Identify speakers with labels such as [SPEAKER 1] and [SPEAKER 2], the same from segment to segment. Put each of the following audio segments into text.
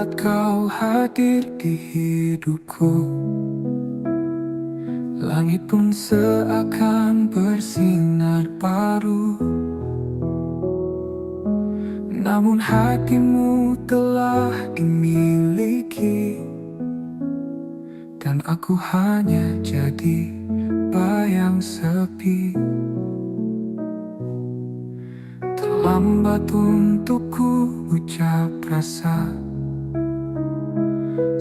[SPEAKER 1] saat kau hadir di hidupku, langit pun seakan bersinar baru. Namun hatimu telah dimiliki, dan aku hanya jadi bayang sepi. Terlambat untukku ucap rasa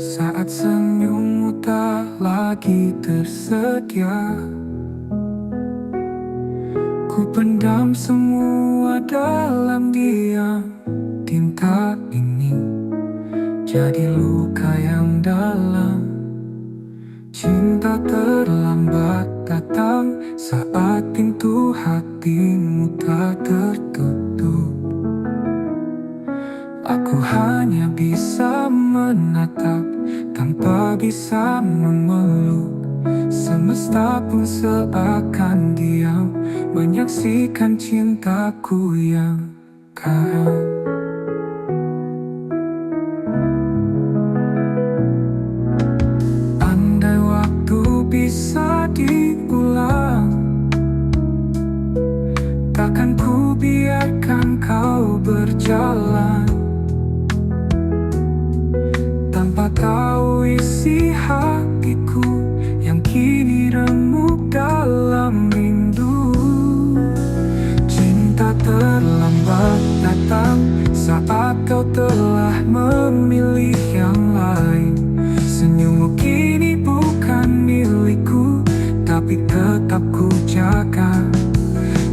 [SPEAKER 1] saat senyummu tak lagi tersedia. Ku pendam semua dalam diam. Tinta ini jadi luka yang dalam. Cinta terlambat datang saat pintu hatimu tak tertutup. Aku hanya bisa menatap tanpa bisa memeluk. Semesta pun seakan diam menyaksikan cintaku yang karam. Andai waktu bisa diulang, takkan ku biarkan kau berjalan tanpa tahu isi hatiku yang kini remuk dalam rindu. Cinta terlambat datang saat kau telah memilih yang lain. Senyummu kini bukan milikku, tapi tetap ku jaga.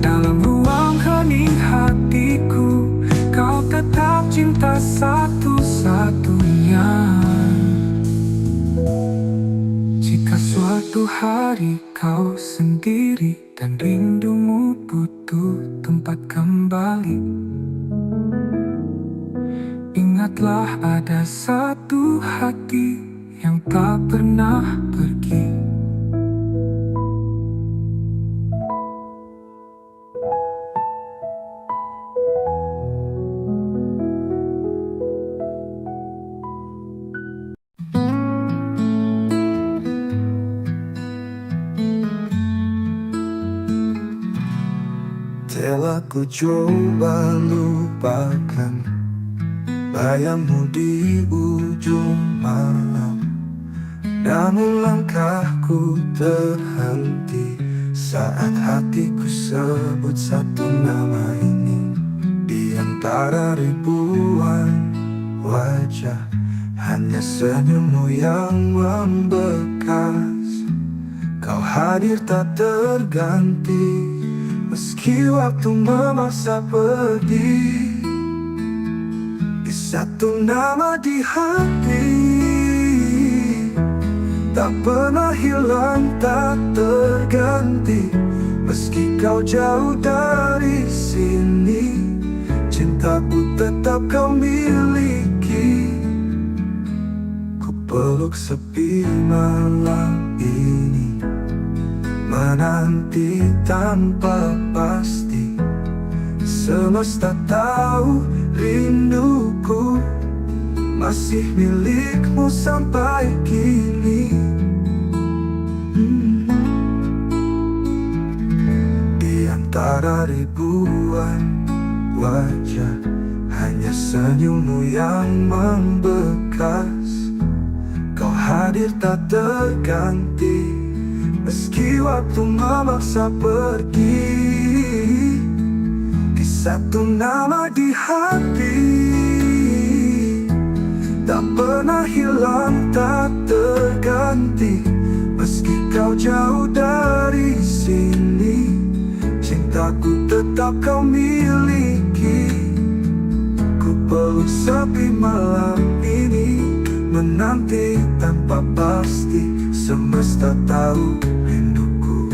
[SPEAKER 1] Dalam ruang hening hatiku, kau tetap cinta satu-satunya. Jika suatu hari kau sendiri dan rindumu butuh tempat kembali, ingatlah ada satu hati yang tak pernah pergi.
[SPEAKER 2] Telah ku coba lupakan bayangmu di ujung malam, namun langkahku terhenti saat hatiku sebut satu nama ini. Di antara ribuan wajah, hanya senyummu yang membekas. Kau hadir tak terganti, meski waktu memaksa pergi. Di satu nama di hati, tak pernah hilang, tak terganti. Meski kau jauh dari sini, cintaku tetap kau miliki. Ku peluk sepi malam ini, menanti tanpa pasti. Semesta tahu rinduku masih milikmu sampai kini. Di antara ribuan wajah, hanya senyummu yang membekas. Kau hadir tak terganti, meski waktu memaksa pergi. Di satu nama di hati, tak pernah hilang, tak terganti. Meski kau jauh dari sini, cintaku tetap kau miliki. Ku peluk sepi malam ini, menanti tanpa pasti. Semesta tahu rinduku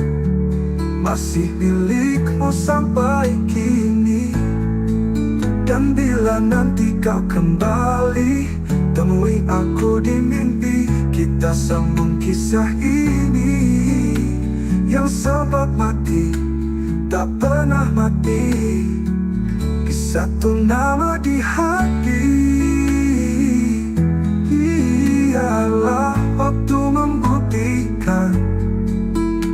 [SPEAKER 2] masih milikmu sampai kini. Dan bila nanti kau kembali, temui aku di mimpi. Kita sambung kisah ini yang sempat mati, tak pernah mati. Di satu nama di hati, biarlah waktu membuktikan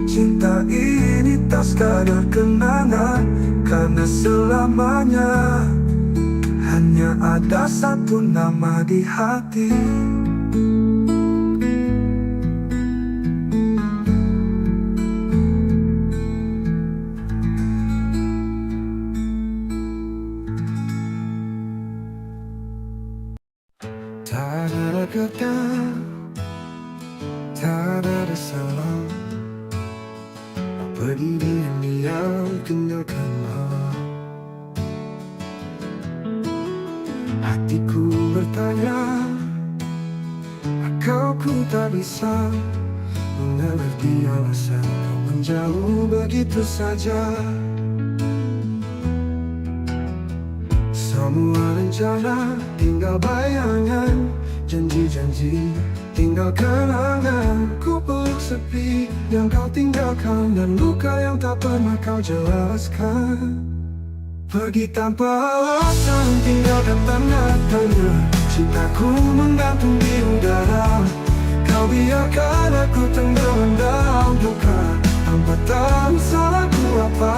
[SPEAKER 2] cinta ini tak sekadar kenangan, karena selamanya hanya ada satu nama di hati. Tak ada kata, tak ada salah, pergi diam-diam tinggalkanlah. Hatiku bertanya, kau ku tak bisa mengerti alasan kau menjauh begitu saja. Semua rencana tinggal bayangan, janji-janji tinggal kenangan. Ku peluk sepi yang kau tinggalkan, dan luka yang tak pernah kau jelaskan. Pergi tanpa alasan, tinggalkan tanda tanya. Cintaku menggantung di udara, kau biarkan aku tenggelam dalam duka, tanpa tahu salahku apa.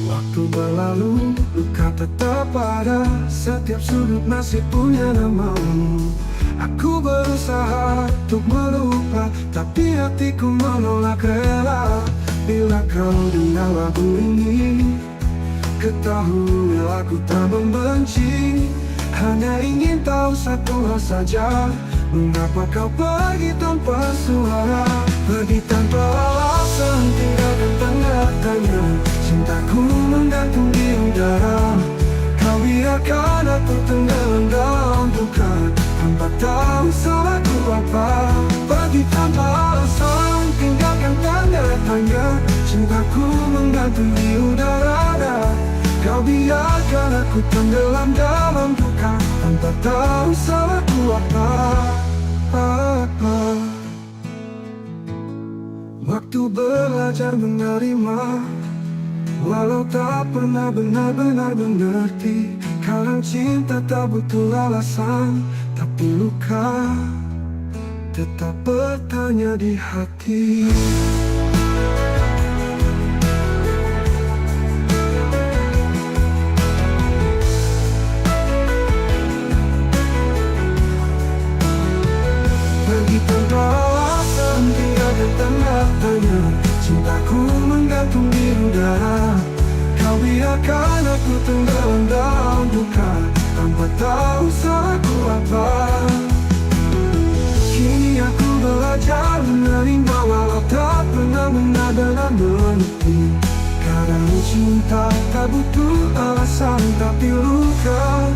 [SPEAKER 2] Waktu berlalu, luka tetap ada, setiap sudut masih punya namamu. Aku berusaha untuk melupa, tapi hatiku menolak rela. Bila kau dengar lagu ini, ketahui aku tak membenci. Hanya ingin tahu satu hal saja, mengapa kau pergi tanpa suara. Pergi tanpa alasan, tinggalkan tanda tanya. Cintaku menggantung di udara, kau biarkan aku tenggelam dalam duka, tanpa tahu salahku apa. Pergi tanpa alasan, tinggalkan tanda tanya. Cintaku menggantung di udara, kau biarkan aku tenggelam dalam duka, tanpa tahu salahku apa. Waktu belajar menerima, walau tak pernah benar-benar mengerti. Kadang cinta tak butuh alasan, tapi luka tetap bertanya di hati. Pergi tanpa alasan, tinggalkan tanda tanya. Cintaku menggantung di udara, kau biarkan aku tenggelam dalam duka, tanpa tahu salahku apa. Kini aku belajar menerima, walau tak pernah benar-benar mengerti. Kadang cinta tak butuh alasan, tapi luka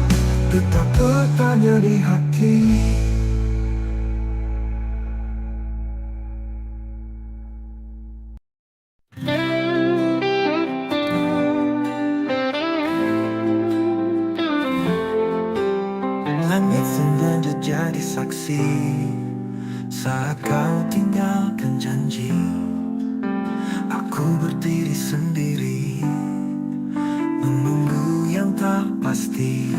[SPEAKER 2] tetap bertanya di hati. Langit sengaja jadi saksi saat kau tinggalkan janji. Aku berdiri sendiri, menunggu yang tak pasti.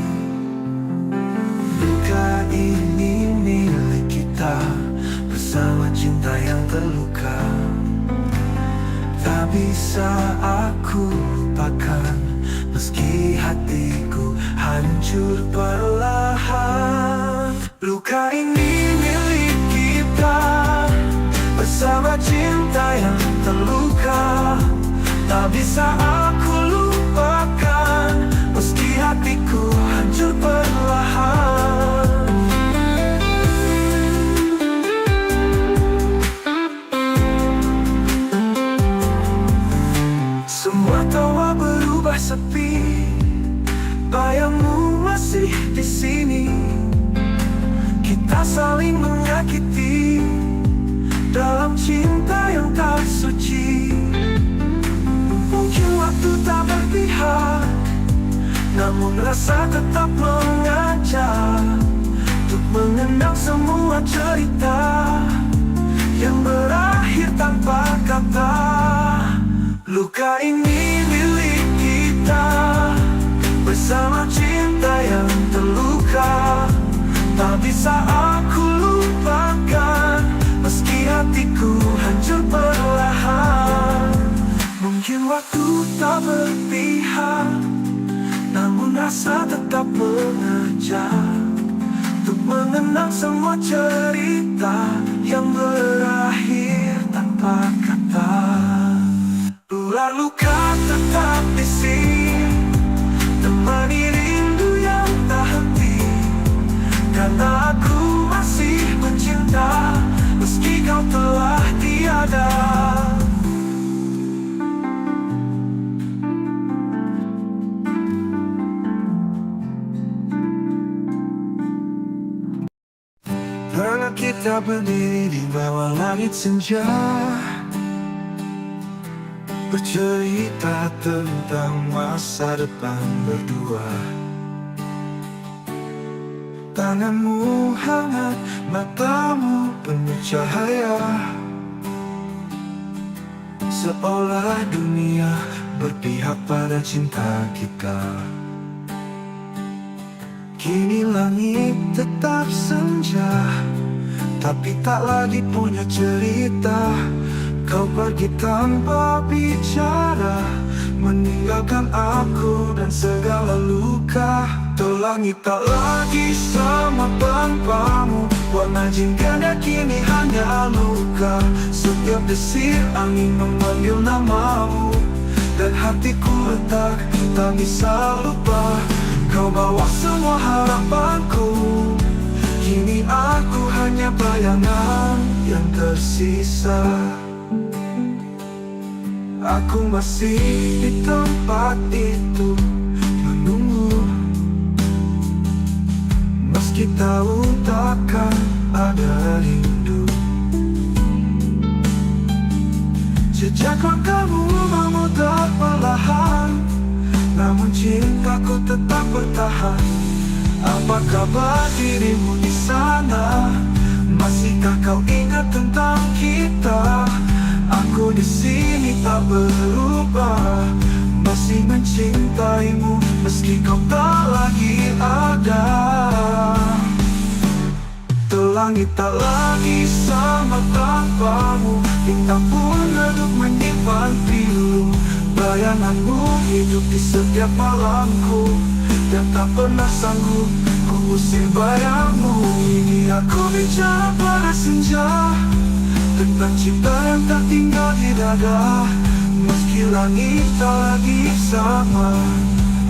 [SPEAKER 2] Luka ini milik kita, bersama cinta yang terluka. Tak bisa aku lupakan, meski hatiku hancur perlahan. Luka ini milik kita, bersama cinta yang terluka. Tak bisa aku lupakan, meski hatiku hancur perlahan. Semua tawa berubah sepi, bayangmu masih di sini. Kita saling menyakiti dalam cinta yang tak suci. Mungkin waktu tak berpihak, namun rasa tetap mengajak untuk mengenang semua cerita yang berakhir tanpa kata. Luka ini milik kita, bersama cinta yang terluka. Tak bisa aku lupakan, meski hatiku hancur perlahan. Mungkin waktu tak berpihak, namun rasa tetap mengajak untuk mengenang semua cerita yang berakhir tanpa kata. Ular luka tetap di sini, temani rindu yang tak henti. Karena aku masih mencinta, meski kau telah tiada. Pernah kita berdiri di bawah langit senja, bercerita tentang masa depan berdua. Tanganmu hangat, matamu penuh cahaya, seolah dunia berpihak pada cinta kita. Kini langit tetap senja, tapi tak lagi punya cerita. Kau pergi tanpa bicara, meninggalkan aku dan segala luka. Tuh langit tak lagi sama tanpamu, warna jingga kini hanya luka. Setiap desir angin memanggil namamu, dan hatiku retak, tak bisa lupa. Kau bawa semua harapanku, kini aku hanya bayangan yang tersisa. Aku masih di tempat itu menunggu, meski tahu takkan ada rindu. Jejak langkahmu memutar perlahan, namun cintaku tetap bertahan. Apa kabar dirimu di sana? Masihkah kau ingat tentang kita? Aku di sini tak berubah, masih mencintaimu meski kau tak lagi ada. Tuh langit tak lagi sama tanpamu, bintang pun redup menyimpan pilu. Bayanganmu hidup di setiap malamku, dan tak pernah sanggup ku usir bayangmu. Ini aku bicara pada senja, tentang cinta yang tak tinggal di dada. Meski langit tak lagi sama,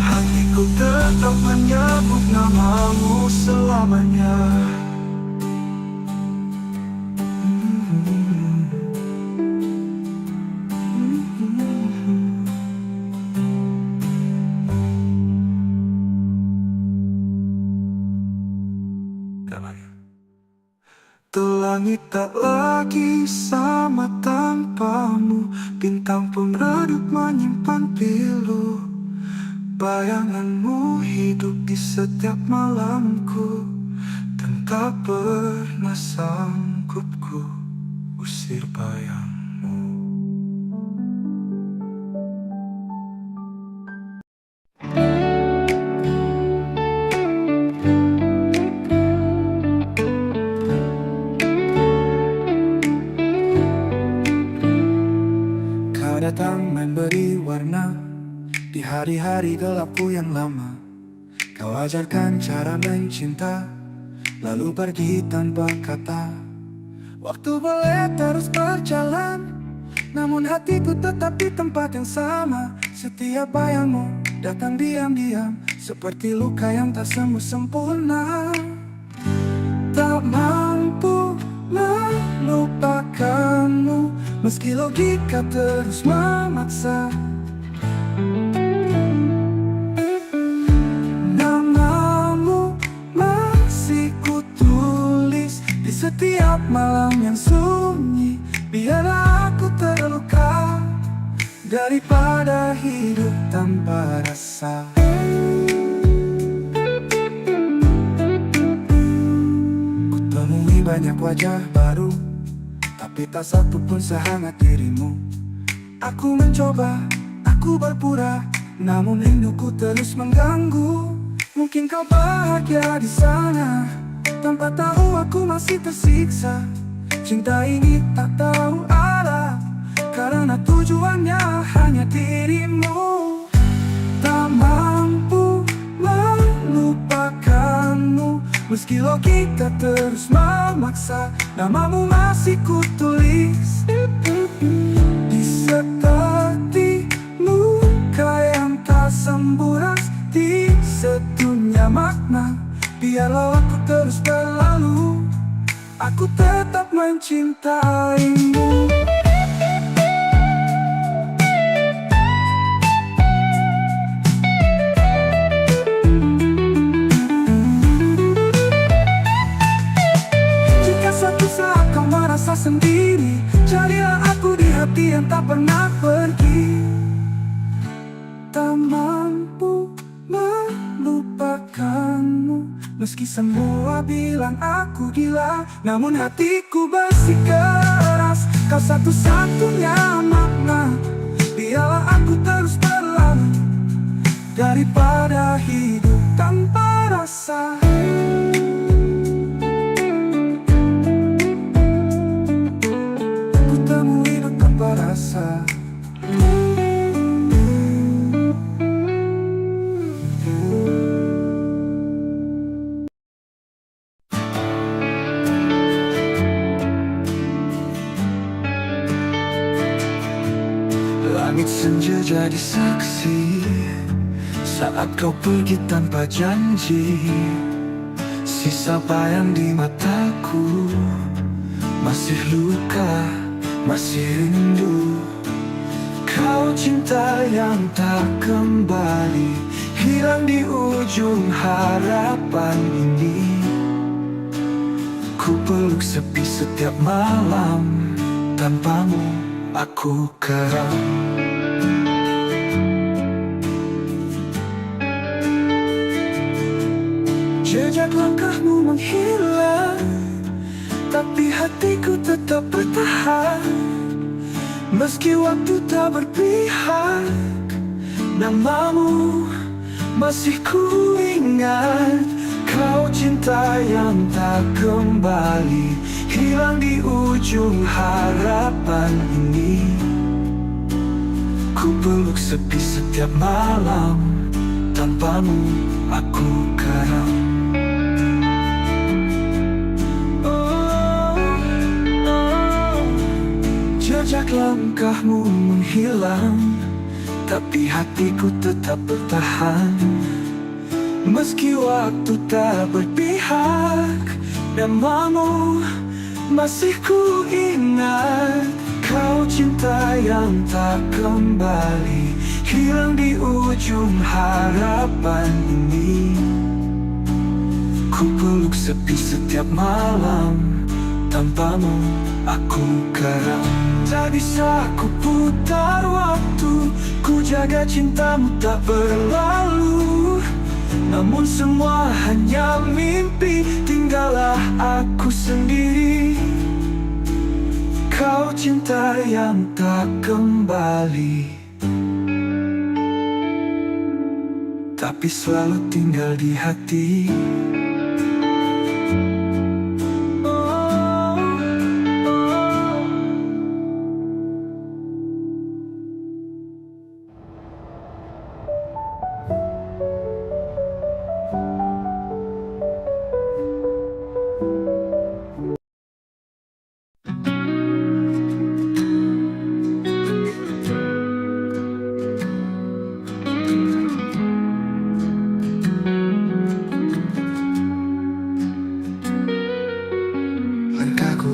[SPEAKER 2] hatiku tetap menyebut namamu selamanya. Tuh langit tak lagi sama tanpamu, bintang pun redup menyimpan pilu. Bayanganmu hidup di setiap malamku, dan tak pernah sanggup ku usir bayangmu. Datang memberi warna di hari-hari gelapku yang lama. Kau ajarkan cara mencinta, lalu pergi tanpa kata. Waktu boleh terus berjalan, namun hatiku tetap di tempat yang sama. Setiap bayangmu datang diam-diam, seperti luka yang tak sembuh sempurna. Tak mampu melupakanmu, meski logika terus memaksa. Namamu masih kutulis di setiap malam yang sunyi. Biar aku terluka daripada hidup tanpa rasa. Kutemui banyak wajah baru, tapi tak satu pun sehangat dirimu. Aku mencoba, aku berpura, namun rinduku terus mengganggu. Mungkin kau bahagia di sana, Tanpa tahu aku masih tersiksa. Cinta ini tak tahu arah, karena tujuannya hanya dirimu. Tak mampu melupakanmu, meski logika terus memaksa. Namamu masih kutulis di seperti luka yang tak sembuh, di sedunia makna. Biarlah aku terus berlalu, aku tetap mencintaimu. Jika suatu saat kau merasa sendiri, carilah aku di hati yang tak pernah pergi. Tak mampu melupakanmu, meski semua bilang aku gila, namun hatiku bersikeras. Kau satu-satunya makna. Biarlah aku terus berlalu, daripada hidup tanpa rasa. Ku temui hidup tanpa rasa. Langit senja jadi saksi saat kau pergi tanpa janji. Sisa bayang di mataku, masih luka, masih rindu. Kau cinta yang tak kembali, hilang di ujung harapan ini. Ku peluk sepi setiap malam, tanpamu aku keram. Jejak langkahmu menghilang, tapi hatiku tetap bertahan. Meski waktu tak berpihak, namamu masih ku ingat. Kau cinta yang tak kembali, hilang di ujung harapan ini. Ku peluk sepi setiap malam, tanpamu aku karam. Jejak langkahmu menghilang, tapi hatiku tetap bertahan. Meski waktu tak berpihak, namamu masih ku ingat. Kau cinta yang tak kembali, hilang di ujung harapan ini. Ku peluk sepi setiap malam, tanpamu aku karam. Tak bisa ku putar waktu, ku jaga cintamu tak berlalu. Namun semua hanya mimpi, tinggallah aku sendiri. Kau cinta yang tak kembali, tapi selalu tinggal di hati.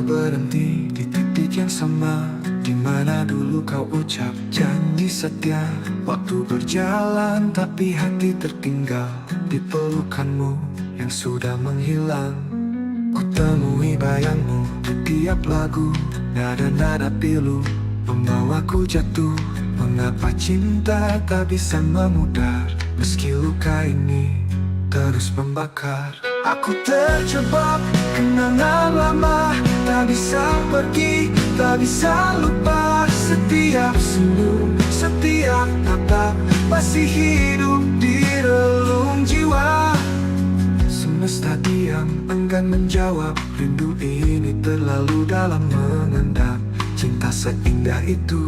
[SPEAKER 2] Berhenti di titik yang sama, di mana dulu kau ucap janji setia. Waktu berjalan tapi hati tertinggal di pelukanmu yang sudah menghilang. Ku temui bayangmu di tiap lagu, nada-nada pilu membawaku jatuh. Mengapa cinta tak bisa memudar, meski luka ini terus membakar. Aku terjebak kenangan lama, tak bisa pergi, tak bisa lupa. Setiap senyum, setiap tatap masih hidup di relung jiwa. Semesta diam, enggan menjawab. Rindu ini terlalu dalam mengendap. Cinta seindah itu,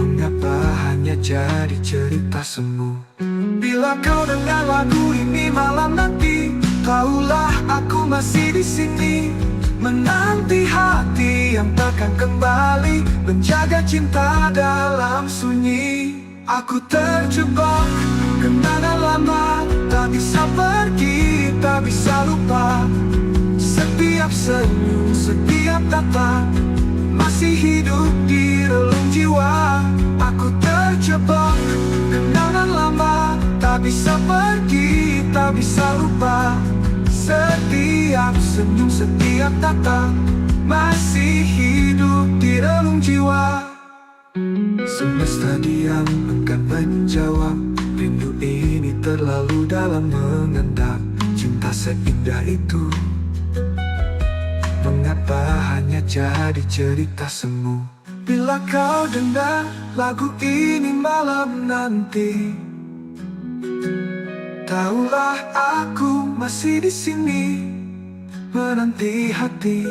[SPEAKER 2] mengapa hanya jadi cerita semu? Bila kau dengar lagu ini malam nanti, tahulah aku masih di sini, menanti hati yang takkan kembali, menjaga cinta dalam sunyi. Aku terjebak kenangan lama, tak bisa pergi, tak bisa lupa. Setiap senyum, setiap tatap masih hidup di relung jiwa. Aku terjebak kenangan lama, tak bisa pergi, tak bisa lupa. Setiap senyum, setiap tatap masih hidup di relung jiwa. Semesta diam, enggan menjawab. Rindu ini terlalu dalam mengendap. Cinta seindah itu, mengapa hanya jadi cerita semu? Bila kau dengar lagu ini malam nanti, tahulah aku masih di sini, menanti hati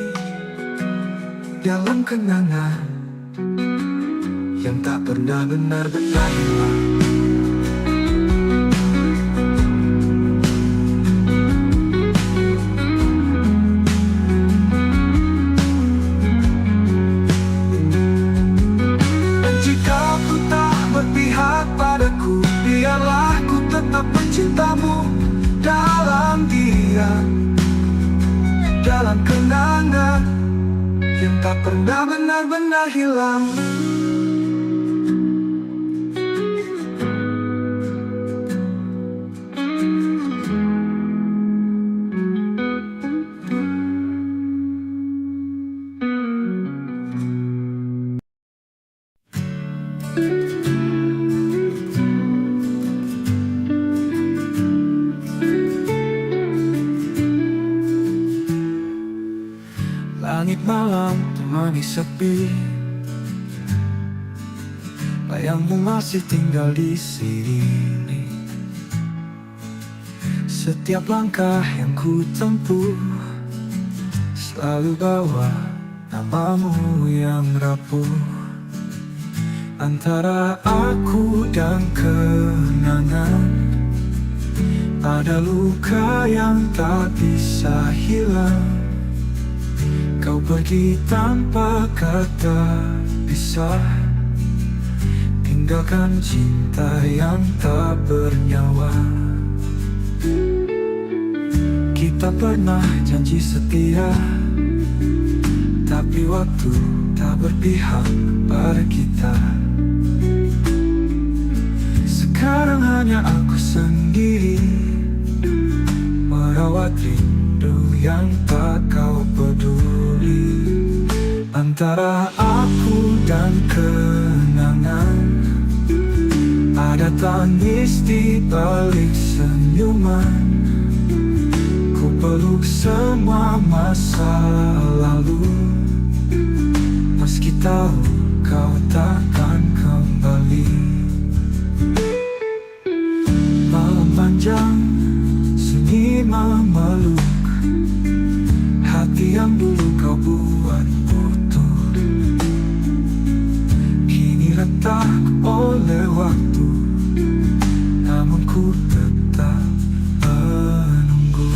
[SPEAKER 2] dalam kenangan yang tak pernah benar-benar hilang. Dan jika ku tak berpihak padaku, biarlah ku tetap mencintamu dalam diam, dalam kenangan yang tak pernah benar-benar hilang. Langit malam temani sepi, bayangmu masih tinggal di sini. Setiap langkah yang ku tempuh selalu bawa namamu yang rapuh. Antara aku dan kenangan ada luka yang tak bisa hilang. Kau pergi tanpa kata pisah, tinggalkan cinta yang tak bernyawa. Kita pernah janji setia, tapi waktu tak berpihak pada kita. Sekarang hanya aku sendiri, merawat rindu yang tak kau peduli. Antara aku dan kenangan ada tangis di balik senyuman. Ku peluk semua masa lalu, meski tahu kau takkan kembali. Malam panjang, sunyi memeluk hati yang dulu kau buat utuh. Kini retak oleh waktu, namun ku tetap menunggu.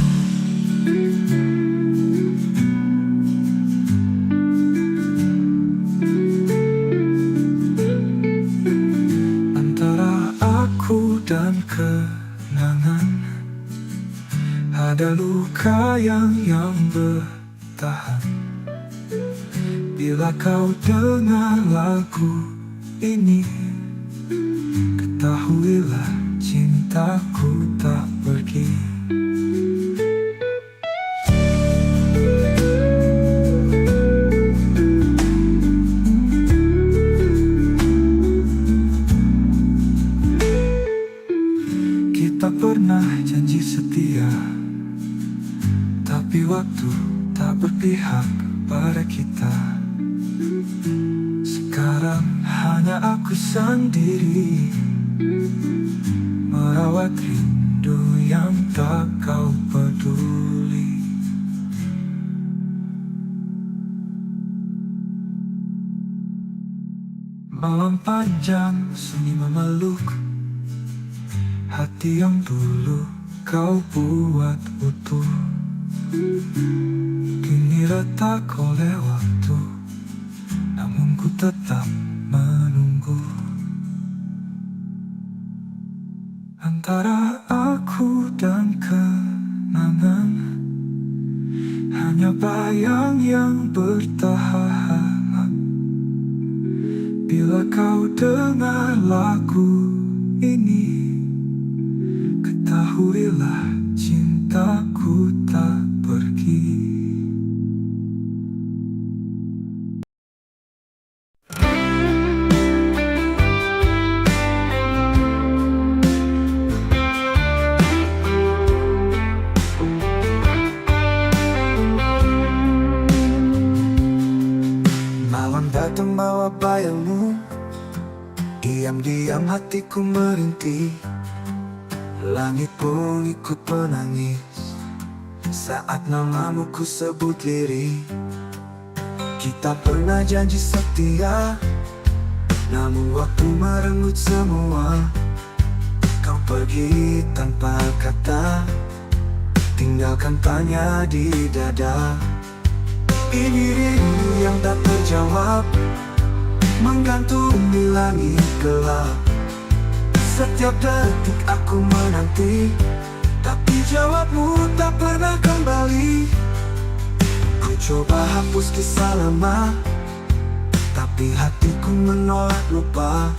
[SPEAKER 2] Antara aku dan kenangan ada luka yang bertahan. Bila kau dengar lagu ini, ketahuilah cintaku tak pergi. Kita pernah janji setia, tapi waktu tak berpihak pada kita. Sekarang hanya aku sendiri, merawat rindu rindu yang tak kau peduli. Malam panjang sunyi memeluk hati yang dulu kau buat utuh. Kini retak oleh waktu, namun ku tetap menunggu. Antara aku dan kenangan, hanya bayang yang bertahan. Bila kau dengar lagu ini, ketahuilah cintaku tak pergi. Malam datang bawa bayangmu, diam-diam hatiku merintih. Langit pun ikut menangis saat namamu ku sebut lirih. Kita pernah janji setia, namun waktu merenggut semua. Kau pergi tanpa kata, tinggalkan tanya di dada. Ini rindu yang tak terjawab, menggantung di langit gelap. Setiap detik aku menanti, tapi jawabmu tak pernah kembali. Ku coba hapus kisah lama, tapi hatiku menolak lupa.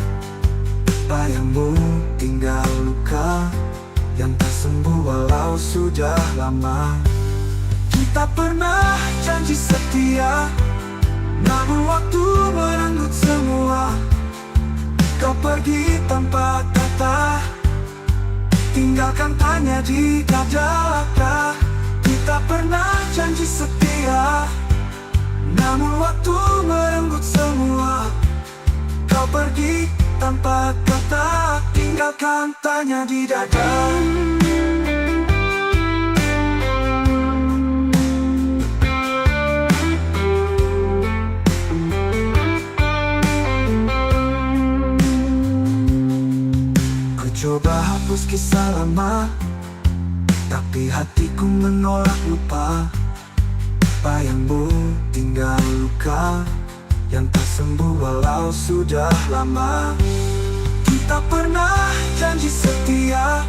[SPEAKER 2] Bayangmu tinggal luka yang tak sembuh walau sudah lama. Kita pernah janji setia, namun waktu merenggut semua. Kau pergi tanpa kata, tinggalkan tanya di dada. Kita pernah janji setia, namun waktu merenggut semua. Kau pergi tanpa kata, tinggalkan tanya di dada. Coba hapus kisah lama, tapi hatiku menolak lupa. Bayangmu tinggal luka yang tak sembuh walau sudah lama. Kita pernah janji setia,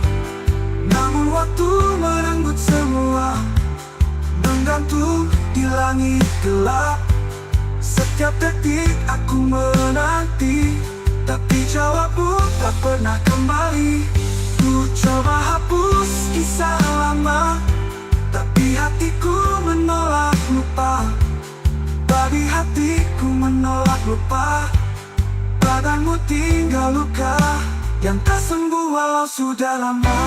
[SPEAKER 2] namun waktu merenggut semua. Menggantung di langit gelap, setiap detik aku menanti, tapi jawabmu tak pernah kembali. Ku coba hapus kisah lama, tapi hatiku menolak lupa. Babi hatiku menolak lupa. Badanmu tinggal luka yang tak sembuh walau sudah lama.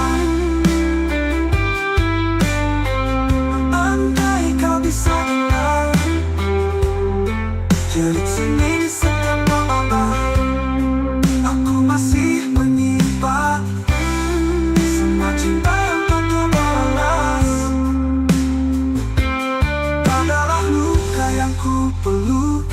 [SPEAKER 2] Andai kau bisa dengar jerit seni di setiap malam, aku masih menyimpan semua cinta yang tak terbalas. Adalah luka yang ku peluk.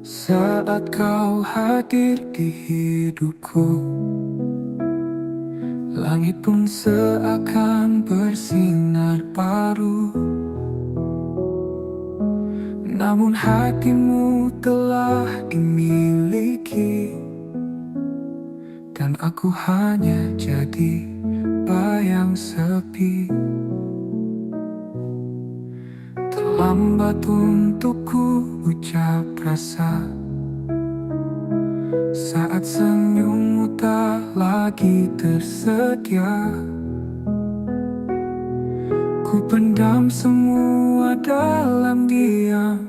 [SPEAKER 1] Saat kau hadir di hidupku, langit pun seakan bersinar baru. Namun hatimu telah dimiliki, dan aku hanya jadi bayang sepi. Terlambat untuk ku ucap rasa saat senyummu tak lagi tersedia. Ku pendam semua dalam diam.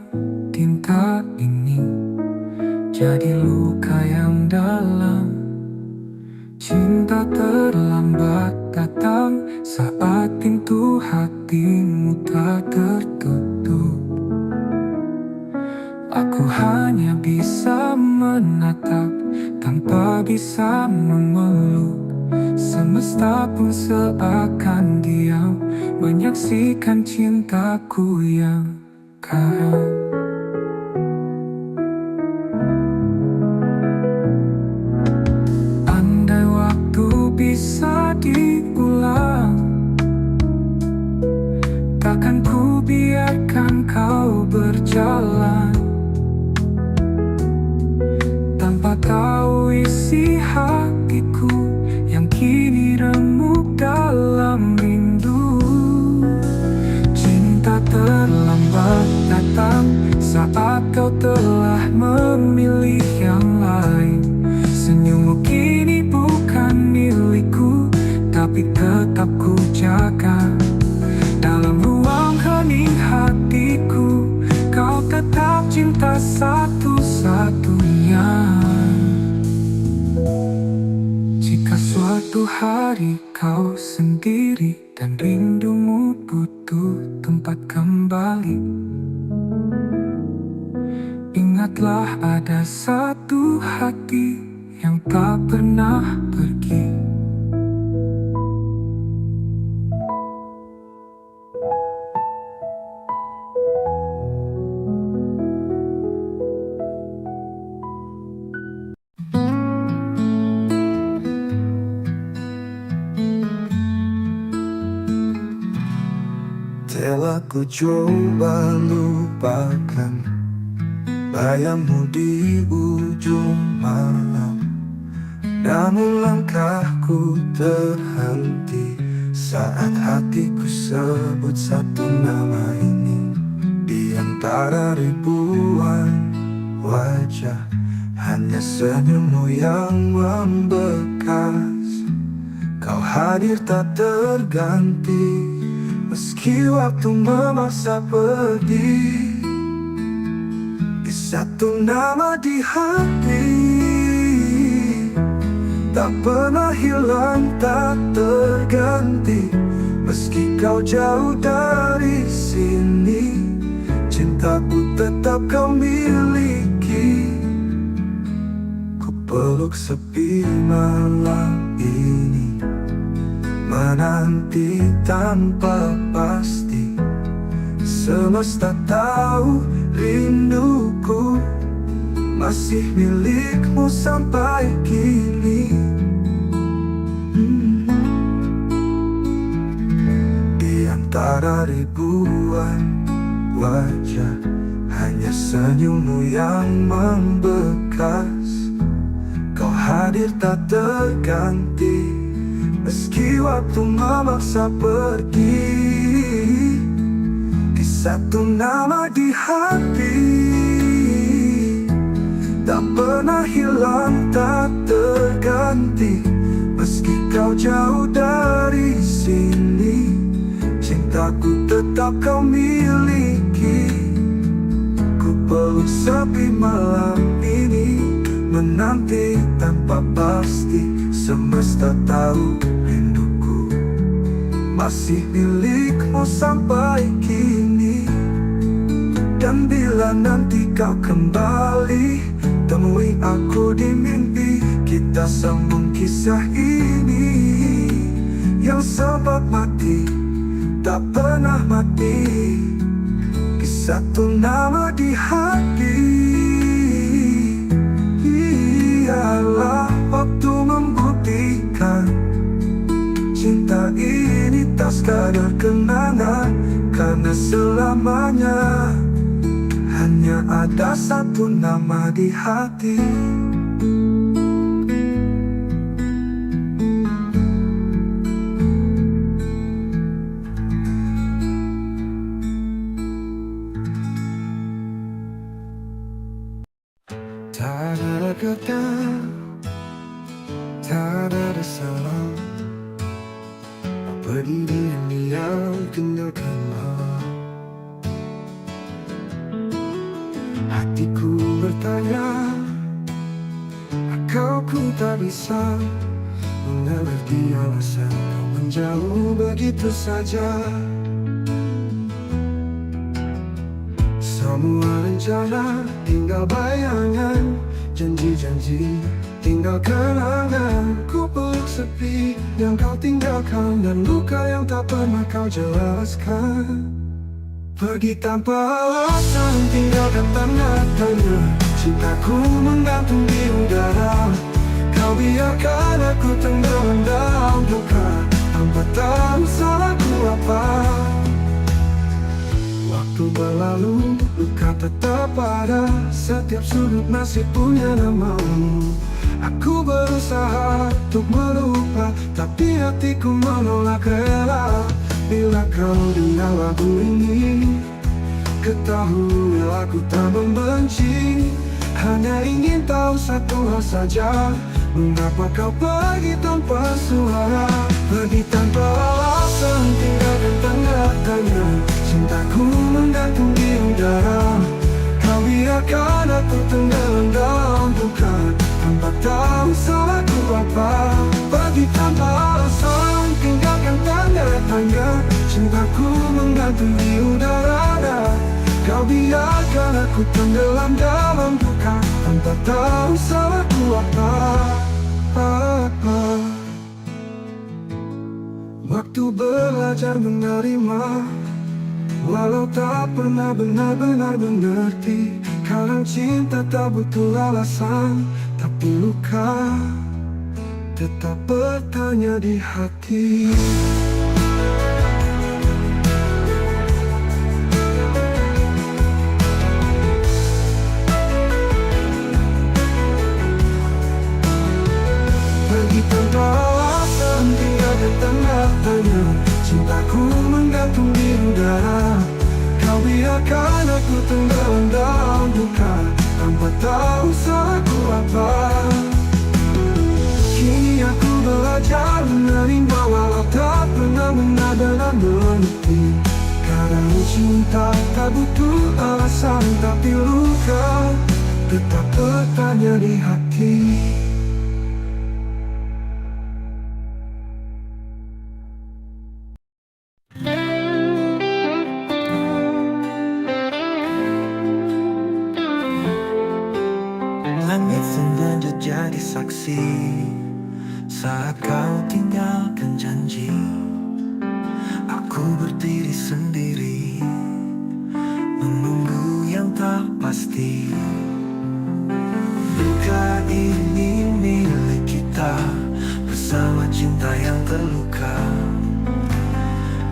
[SPEAKER 1] Tinta ini jadi luka yang dalam. Cinta terlambat datang saat pintu hatimu tak tertutup. Aku hanya bisa menatap tanpa bisa memeluk. Semesta pun seakan diam menyaksikan cintaku yang karam. Andai waktu bisa diulang, takkan ku biarkan kau berjalan tanpa tahu isi hatiku yang kini remuk dalam rindu. Cinta terlambat datang saat kau telah memilih yang lain. Senyummu kini bukan milikku, tapi tetap ku jaga. Dalam ruang hening hatiku, kau tetap cinta satu-satunya. Jika suatu hari kau sendiri dan rindumu butuh tempat kembali, ingatlah ada satu hati yang tak pernah pergi.
[SPEAKER 2] Telah ku coba lupakan bayangmu di ujung malam, namun langkahku terhenti saat hatiku sebut satu nama ini. Di antara ribuan wajah, hanya senyummu yang membekas. Kau hadir tak terganti, meski waktu memaksa pergi. Di satu nama di hati, tak pernah hilang, tak terganti. Meski kau jauh dari sini, cintaku tetap kau miliki. Ku peluk sepi malam ini, menanti tanpa pasti. Semesta tahu rinduku masih milikmu sampai kini. Di antara ribuan wajah, hanya senyummu yang membekas. Kau hadir tak terganti, meski waktu memaksa pergi. Di satu nama di hati, tak pernah hilang, tak terganti. Meski kau jauh dari sini, cintaku tetap kau miliki. Ku peluk sepi malam ini, menanti tanpa pasti. Semesta tahu rinduku masih milikmu sampai kini. Dan bila nanti kau kembali, temui aku di mimpi. Kita sambung kisah ini yang sempat mati, tak pernah mati. Di satu nama di hati, ialah waktu membuktikan cinta ini tak sekadar kenangan. Karena selamanya hanya ada satu nama di hati. Tak ada kata, tak ada salah. Berdiri diam tinggalkanlah. Hatiku bertanya, aku tak bisa mengerti alasan kau menjauh begitu saja. Semua rencana tinggal bayangan, janji-janji tinggal kenangan. Ku peluk sepi yang kau tinggalkan, dan luka yang tak pernah kau jelaskan. Pergi tanpa alasan, tinggalkan tanda tanya. Cintaku menggantung di udara. Kau biarkan aku tenggelam dalam duka, tanpa tahu salahku apa. Waktu berlalu, luka tetap ada. Setiap sudut masih punya namamu. Aku berusaha untuk melupa, tapi hatiku menolak rela. Bila kau dengar lagu ini, ketahui aku tak membenci. Hanya ingin tahu satu hal saja, mengapa kau pergi tanpa suara? Pergi tanpa alasan, tinggalkan tanda tanya. Cintaku menggantung di udara. Kau biarkan aku tenggelam dalam duka, tanpa tahu salahku apa. Pergi tanpa alasan, tinggalkan tanda tanya. Cintaku menggantung di udara. Kau biarkan aku tenggelam dalam duka, tanpa tahu salahku apa. Waktu belajar menerima, walau tak pernah benar-benar mengerti. Kadang cinta tak butuh alasan, tapi luka tetap bertanya di hati. Pergi tanpa alasan, tinggalkan tanda tanya. Cintaku menggantung di udara. Kau biarkan aku tenggelam dalam duka, tanpa tahu salahku apa. Kini aku belajar menerima, walau tak pernah benar-benar mengerti. Kadang cinta tak butuh alasan, tapi luka tetap bertanya di hati. Langit sengaja jadi saksi saat kau tinggalkan janji. Aku berdiri sendiri, menunggu yang tak pasti. Luka ini milik kita, bersama cinta yang terluka.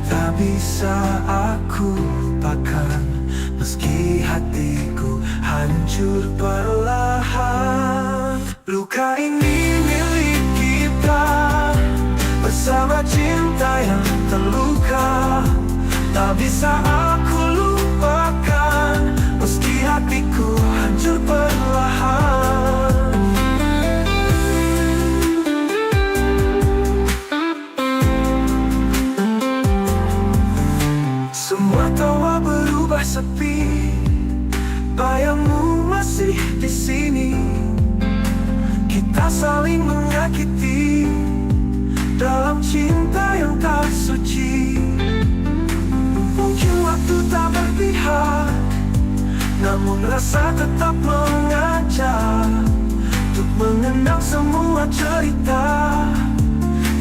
[SPEAKER 2] Tak bisa aku lupakan, meski hatiku hancur perlahan. Luka ini milik kita, bersama cinta yang terluka. Tak bisa aku lupakan, meski hatiku hancur perlahan. Semua tawa berubah sepi, bayangmu masih di sini. Kita saling menyakiti dalam cinta yang tak suci. Mungkin waktu tak berpihak, namun rasa tetap mengajak untuk mengenang semua cerita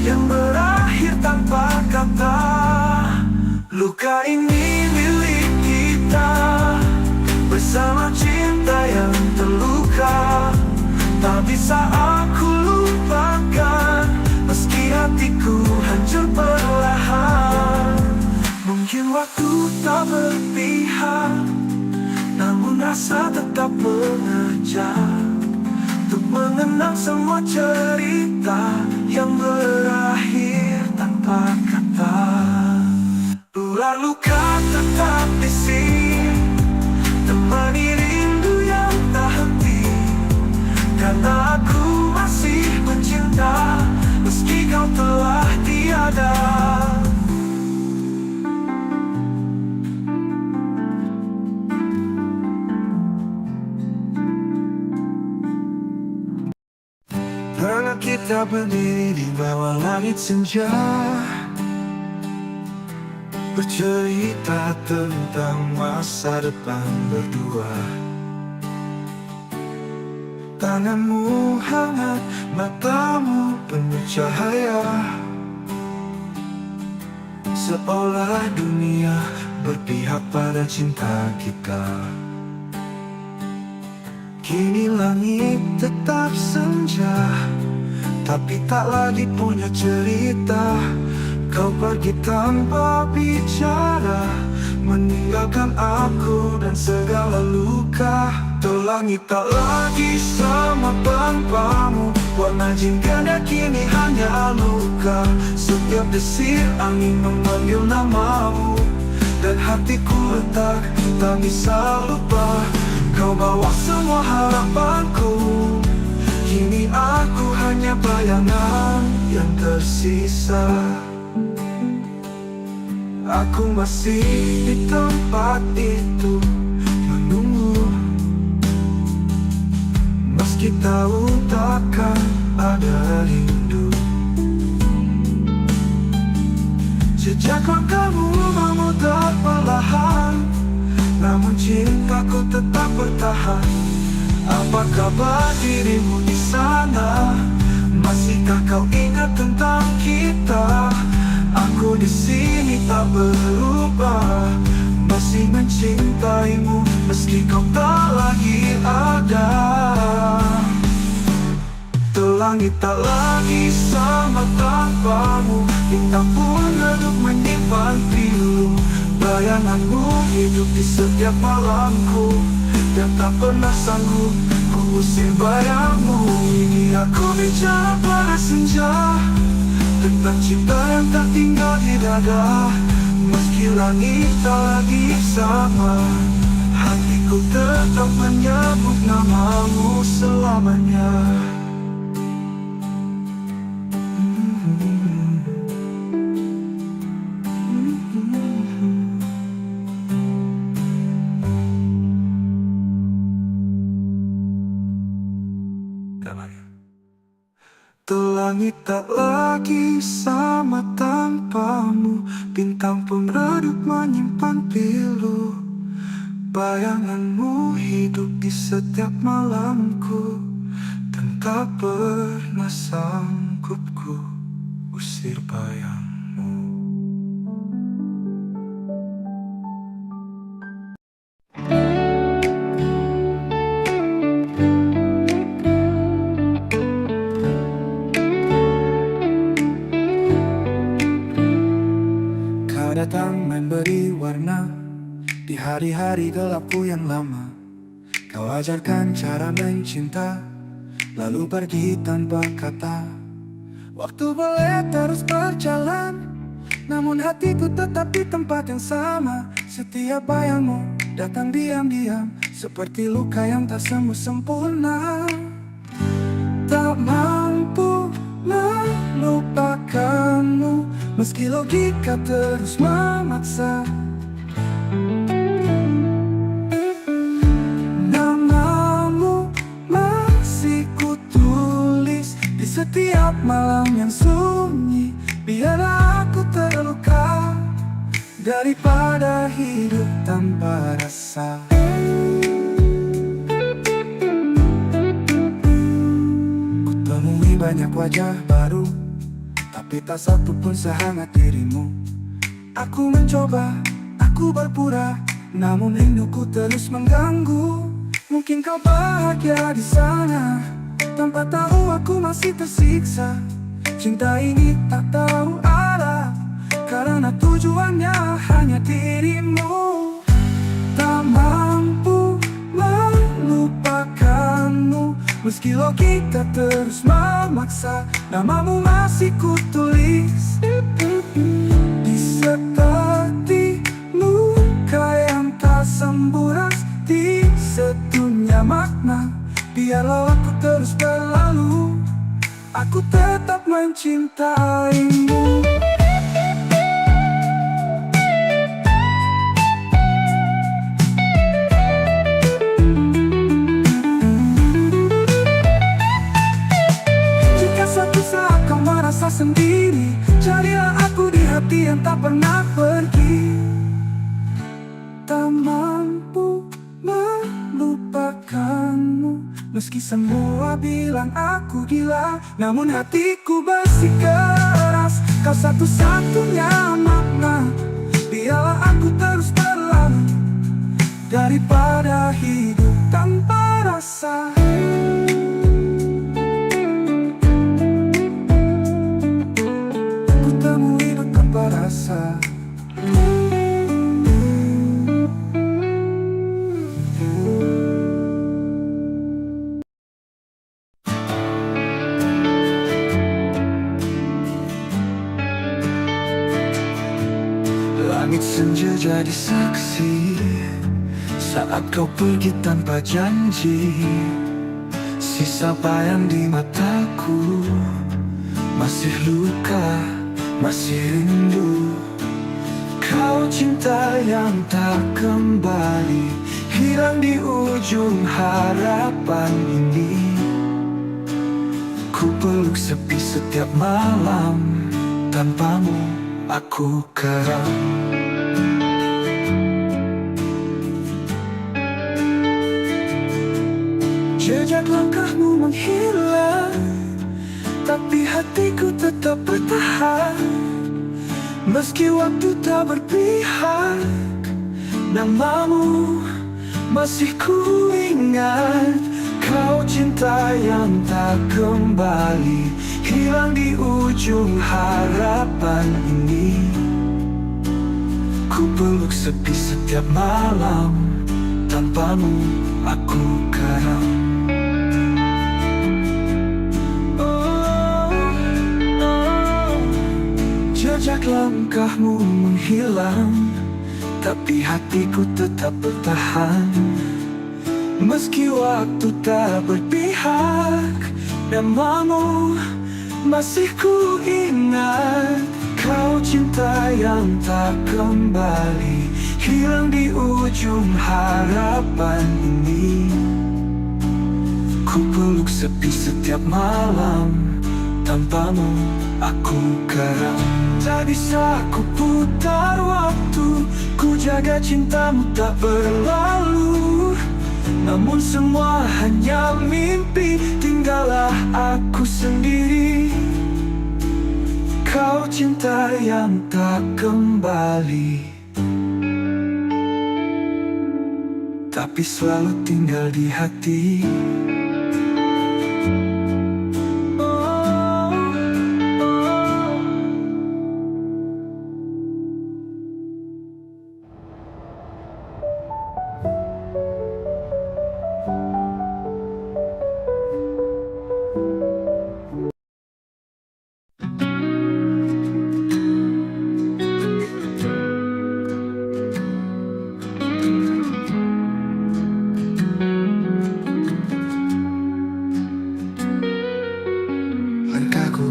[SPEAKER 2] yang berakhir tanpa kata. Luka ini milik kita, bersama cinta yang terluka. Tak bisa aku lupakan, meski hatiku hancur perlahan. Mungkin waktu tak berpihak, namun rasa tetap mengajak untuk mengenang semua cerita yang berakhir tanpa kata. Ular luka tetap di sini, temani rindu yang tak henti. Karena aku masih mencinta, meski kau telah tiada. Kita berdiri di bawah langit senja, bercerita tentang masa depan berdua. Tanganmu hangat, matamu penuh cahaya, seolah dunia berpihak pada cinta kita. Kini langit tetap senja, tapi tak lagi punya cerita. Kau pergi tanpa bicara, meninggalkan aku dan segala luka. Tuh langit tak lagi sama tanpamu, warna jingga kini hanya luka. Setiap desir angin memanggil namamu, dan hatiku retak, tak bisa lupa. Kau bawa semua harapanku, kini aku hanya bayangan yang tersisa. Aku masih di tempat itu menunggu, meski tahu takkan ada rindu. Jejak langkahmu memudar perlahan, namun cintaku tetap bertahan. Apa kabar dirimu di sana? Masihkah kau ingat tentang kita? Aku di sini tak berubah, masih mencintaimu meski kau tak lagi ada. Tuh langit tak lagi sama tanpamu, bintang pun redup menyimpan pilu. Bayanganmu hidup di setiap malamku, dan tak pernah sanggup ku usir bayangmu. Ini aku bicara pada senja, tentang cinta yang tak tinggal di dada. Meski langit tak lagi sama, hatiku tetap menyebut namamu selamanya. Tuh langit tak lagi sama tanpamu, bintang pun redup menyimpan pilu. Bayanganmu hidup di setiap malamku, dan tak pernah sanggup ku usir bayangmu. Datang memberi warna di hari-hari gelapku yang lama. Kau ajarkan cara mencinta, lalu pergi tanpa kata. Waktu boleh terus berjalan, namun hatiku tetap di tempat yang sama. Setiap bayangmu datang diam-diam, seperti luka yang tak sembuh sempurna. Tak mampu melupakanmu, meski logika terus memaksa. Namamu masih kutulis di setiap malam yang sunyi. Biar aku terluka daripada hidup tanpa rasa. Kutemui banyak wajah baru, tapi tak satu pun sehangat dirimu. Aku mencoba, aku berpura, namun rinduku terus mengganggu. Mungkin kau bahagia di sana, tanpa tahu aku masih tersiksa. Cinta ini tak tahu arah, karena tujuannya hanya dirimu. Tak mampu melupakanmu, meski logika terus memaksa. Namamu masih kutulis di seperti luka yang tak sembuh, di sedunia makna. Biarlah aku terus berlalu, aku tetap mencintaimu. Semua bilang aku gila, namun hatiku bersikeras. Kau satu-satunya makna. Biarlah aku terus terlalu daripada hidup tanpa rasa. Ku temui hidup tanpa rasa. Langit senja jadi saksi saat kau pergi tanpa janji. Sisa bayang di mataku, masih luka, masih rindu. Kau cinta yang tak kembali, hilang di ujung harapan ini. Ku peluk sepi setiap malam, tanpamu aku karam. Jejak langkahmu menghilang, tapi hatiku tetap bertahan. Meski waktu tak berpihak, namamu masih ku ingat. Kau cinta yang tak kembali, hilang di ujung harapan ini. Ku peluk sepi setiap malam, tanpamu aku karam. Jejak langkahmu menghilang, tapi hatiku tetap bertahan. Meski waktu tak berpihak, namamu masih ku ingat. Kau cinta yang tak kembali, hilang di ujung harapan ini. Ku peluk sepi setiap malam, tanpamu aku karam. Tak bisa ku putar waktu, ku jaga cintamu tak berlalu. Namun semua hanya mimpi, tinggallah aku sendiri. Kau cinta yang tak kembali, tapi selalu tinggal di hati.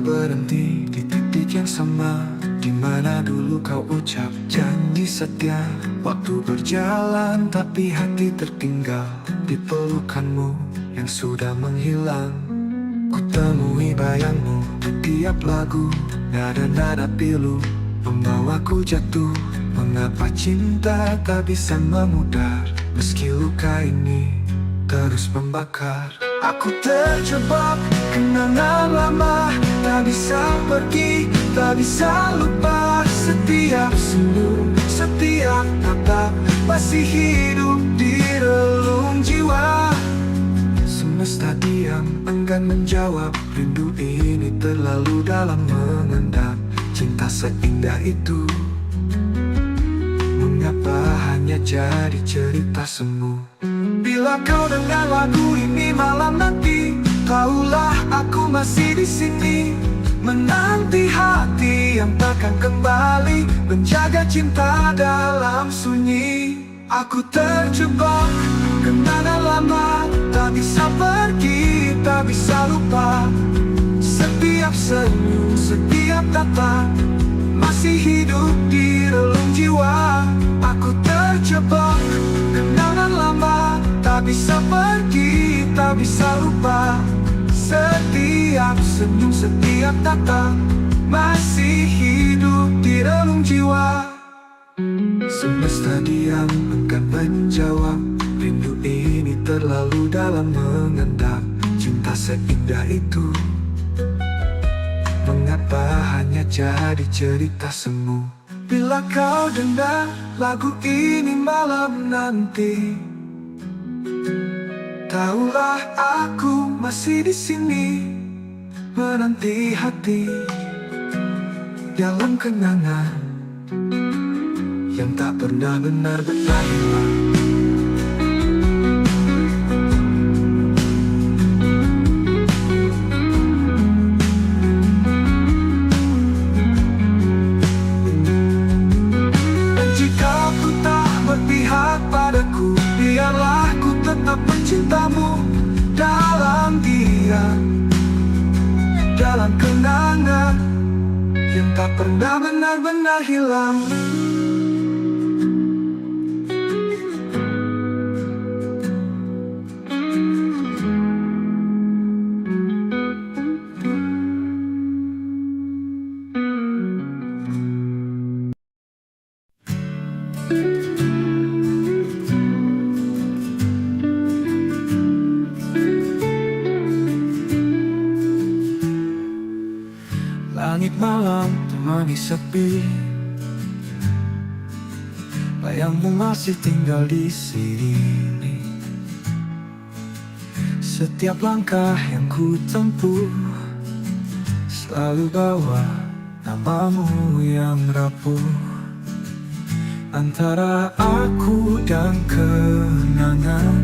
[SPEAKER 2] Berhenti di titik yang sama, di mana dulu kau ucap janji setia. Waktu berjalan tapi hati tertinggal di pelukanmu yang sudah menghilang. Ku temui bayangmu di tiap lagu, nada-nada pilu membawaku jatuh. Mengapa cinta tak bisa memudar, meski luka ini terus membakar. Aku terjebak kenangan lama, tak bisa pergi, tak bisa lupa. Setiap senyum, setiap tatap masih hidup di relung jiwa. Semesta diam, enggan menjawab. Rindu ini terlalu dalam mengendap. Cinta seindah itu, mengapa hanya jadi cerita semu? Bila kau dengar lagu ini malam nanti, tahulah aku masih di sini, menanti hati yang takkan kembali, menjaga cinta dalam sunyi. Aku terjebak kenangan lama, tak bisa pergi, tak bisa lupa. Setiap senyum, setiap tatap masih hidup di relung jiwa. Aku terjebak kenangan lama, tak bisa pergi, tak bisa lupa. Setiap senyum, setiap tatap masih hidup di relung jiwa. Semesta diam, enggan menjawab. Rindu ini terlalu dalam mengendap. cinta seindah itu? Mengapa hanya jadi cerita semu? Bila kau dengar lagu ini malam nanti, tahulah aku masih di sini menanti hati dalam kenangan yang tak pernah benar-benar hilang. Dan jika ku tak berpihak padaku, biarlah ku tetap mencintamu dalam diam, dalam kenangan yang tak pernah benar-benar hilang. Langit malam temani sepi, bayangmu masih tinggal di sini. Setiap langkah yang ku tempuh selalu bawa namamu yang rapuh. Antara aku dan kenangan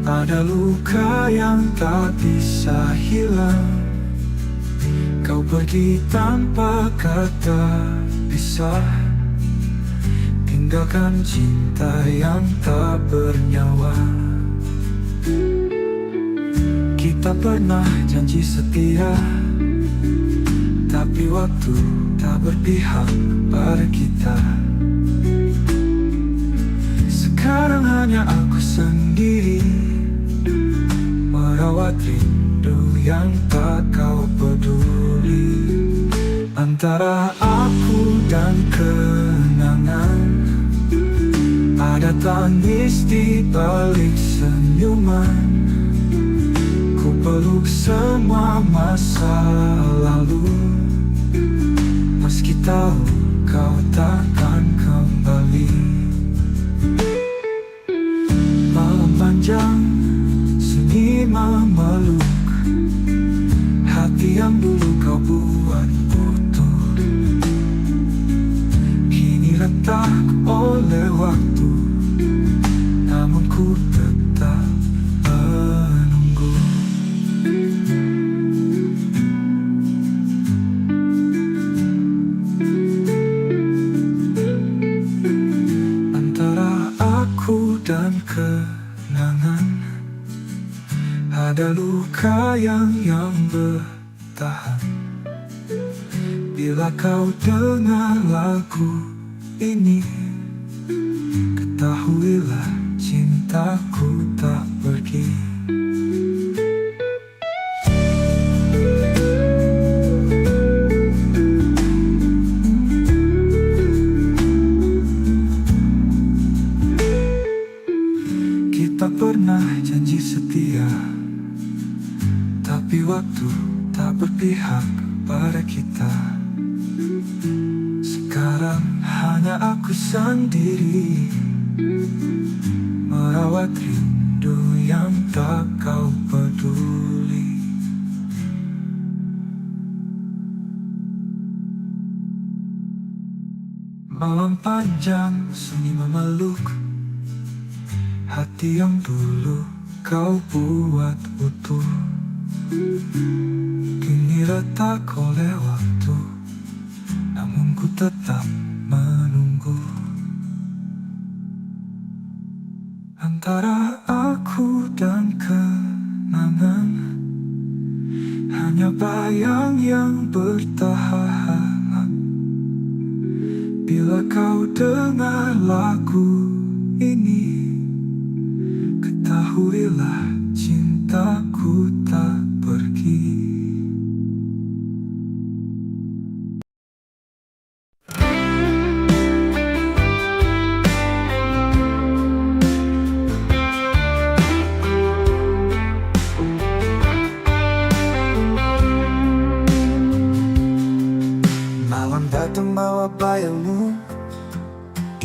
[SPEAKER 2] ada luka yang tak bisa hilang. Kau pergi tanpa kata pisah, tinggalkan cinta yang tak bernyawa. Kita pernah janji setia, tapi waktu tak berpihak pada kita. Sekarang hanya aku sendiri merawat rindu yang tak kau peduli. Antara aku dan kenangan ada tangis di balik senyuman. Ku peluk semua masa lalu, meski tahu kau takkan kembali. Malam panjang sunyi memeluk hati yang dulu kau buat utuh, kini retak oleh waktu, namun ku tetap menunggu. Antara aku dan kenangan ada luka yang bertahan. Bila kau dengar lagu ini, ketahuilah cintaku tak pergi. Kita pernah janji setia, tapi waktu tak berpihak pada kita. Sekarang hanya aku sendiri merawat rindu yang tak kau peduli. Malam panjang sunyi memeluk hati yang dulu kau buat utuh, kini retak oleh waktu, namun ku tetap menunggu. Antara aku dan kenangan hanya bayang yang bertahan. Bila kau dengar lagu ini, ketahuilah cintaku tak pergi.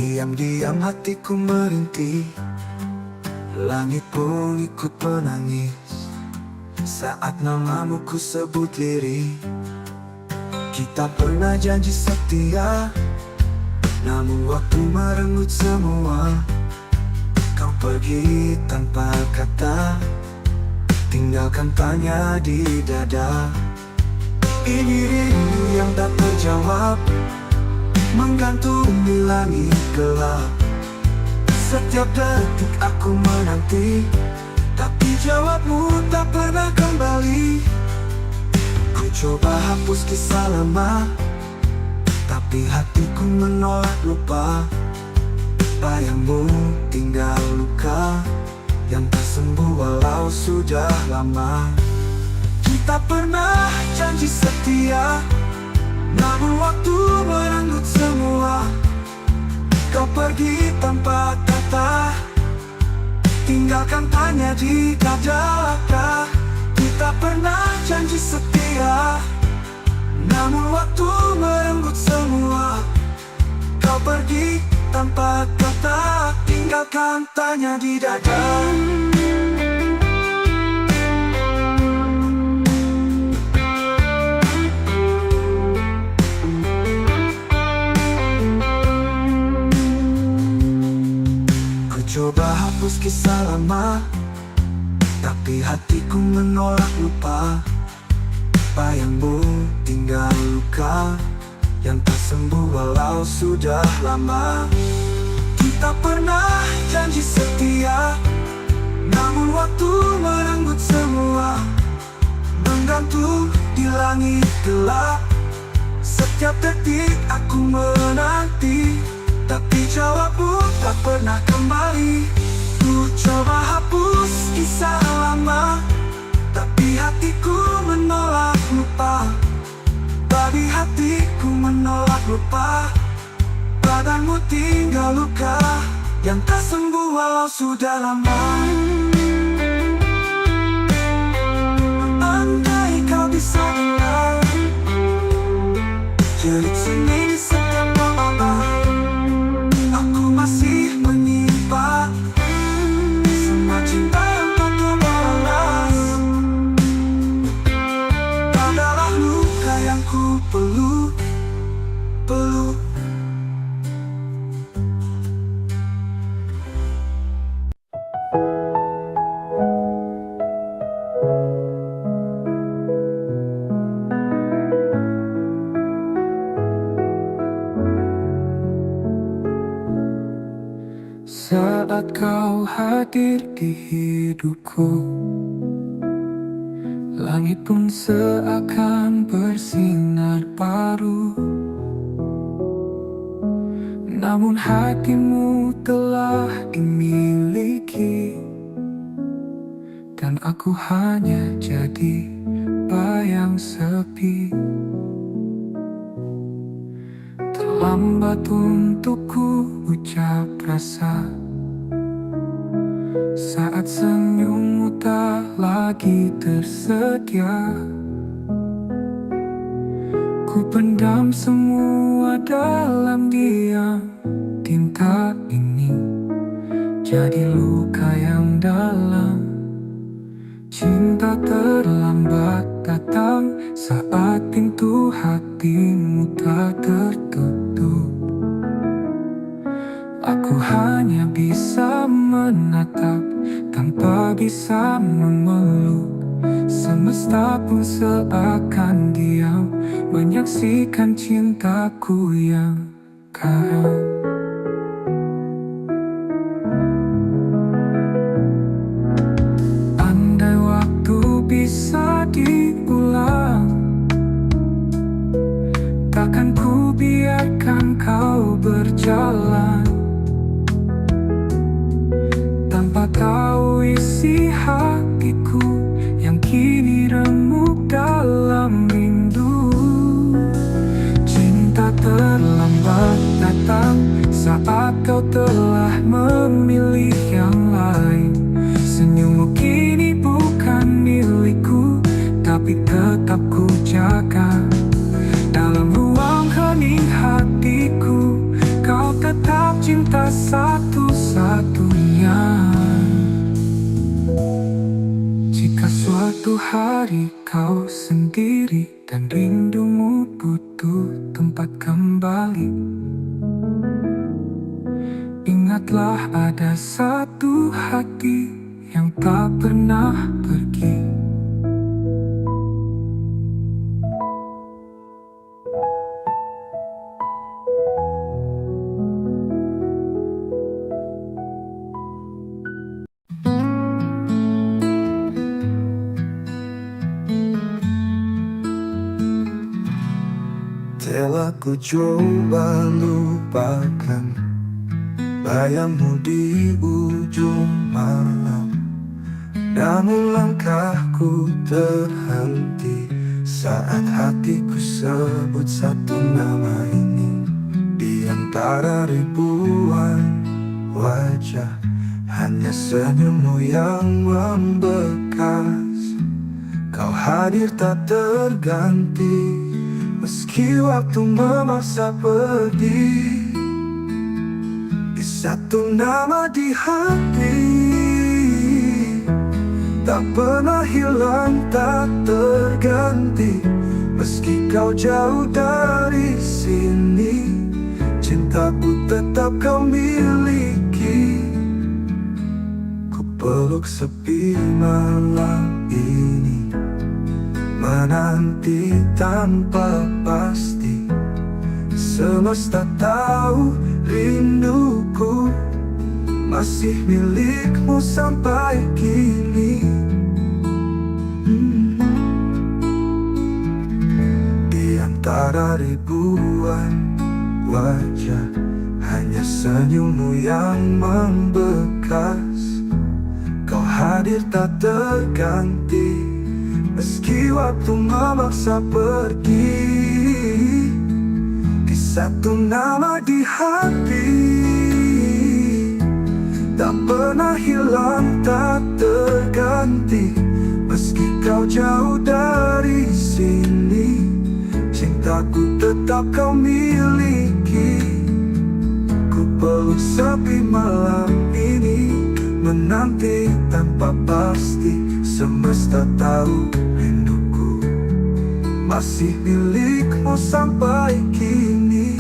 [SPEAKER 2] Diam-diam hatiku merintih, langit pun ikut menangis saat namamu ku sebut lirih. Kita pernah janji setia, namun waktu merenggut semua. Kau pergi tanpa kata, tinggalkan tanya di dada. Ini rindu yang tak terjawab, menggantung di langit gelap. Setiap detik aku menanti, tapi jawabmu tak pernah kembali. Ku coba hapus kisah lama, tapi hatiku menolak lupa. Bayangmu tinggal luka yang tak sembuh walau sudah lama. Kita pernah janji setia, namun waktu merenggut semua. Kau pergi tanpa kata, tinggalkan tanya di dada. Kita pernah janji setia, namun waktu merenggut semua. Kau pergi tanpa kata, tinggalkan tanya di dada. Coba hapus kisah lama, tapi hatiku menolak lupa. Bayangmu tinggal luka yang tak sembuh walau sudah lama. Kita pernah janji setia, namun waktu merenggut semua. Menggantung di langit gelap, setiap detik aku menanti, tapi jawabmu tak pernah kembali. Ku coba hapus kisah lama, tapi hatiku menolak lupa. Babi hatiku menolak lupa. Badanmu tinggal luka yang tak sembuh walau sudah lama. Andai kau bisa dengar jerit seni di setiap malam, aku masih menyimpan semua cinta yang tak terbalas. Adalah luka yang ku peluk.
[SPEAKER 1] Saat kau hadir di hidupku, langit pun seakan bersinar baru. Namun hatimu telah dimiliki, dan aku hanya jadi bayang sepi. Terlambat untukku ucap rasa saat senyummu tak lagi tersedia. Ku pendam semua dalam diam. Tinta ini jadi luka yang dalam. Cinta terlambat datang saat pintu hatimu tak tertutup. Aku hanya bisa menatap tanpa bisa memeluk. Semesta pun seakan diam menyaksikan cintaku yang karam. Andai waktu bisa diulang, takkan ku biarkan kau berjalan tanpa tahu isi hatiku yang kini remuk dalam rindu. Cinta terlambat datang saat kau telah memilih yang lain. Senyummu kini bukan milikku, tapi tetap ku jaga. Dalam ruang hening hatiku, kau tetap cinta satu-satunya. Jika suatu hari kau sendiri dan rindumu butuh tempat kembali, ingatlah ada satu hati yang tak pernah pergi.
[SPEAKER 2] Telah ku coba lupakan bayangmu di ujung malam, namun langkahku terhenti saat hatiku sebut satu nama ini. Di antara ribuan wajah, hanya senyummu yang membekas. Kau hadir tak terganti, meski waktu memaksa pergi. Di satu nama di hati, tak pernah hilang, tak terganti. Meski kau jauh dari sini, cintaku tetap kau miliki. Ku peluk sepi malam ini, menanti tanpa pasti. Semesta tahu rinduku masih milikmu sampai kini. Di antara ribuan wajah, hanya senyummu yang membekas. Kau hadir tak terganti, meski waktu memaksa pergi. Di satu nama di hati, tak pernah hilang, tak terganti. Meski kau jauh dari sini, cintaku tetap kau miliki. Ku peluk sepi malam ini, menanti tanpa pasti. Semesta tahu rinduku masih milikmu sampai kini.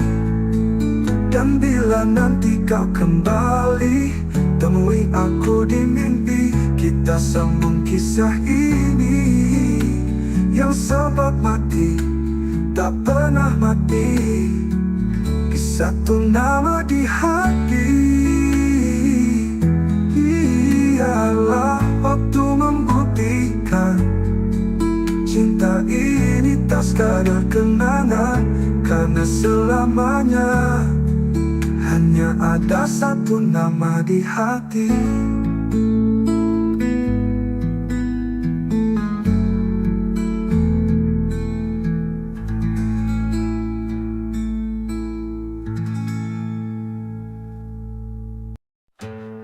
[SPEAKER 2] Dan bila nanti kau kembali, temui aku di mimpi. Kita sambung kisah ini yang sempat mati, tak pernah mati. Di satu nama di hati, ialah waktu membuktikan cinta ini tak sekadar kenangan. Karena selamanya hanya ada satu nama di hati.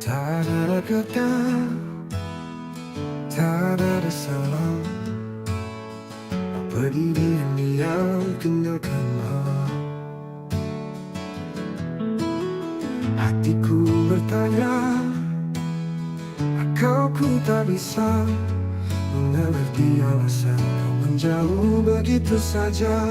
[SPEAKER 2] Tak ada kata, tak ada salah, pergi diam-diam tinggalkanlah. Hatiku bertanya, kau ku tak bisa mengerti alasan kau menjauh begitu saja.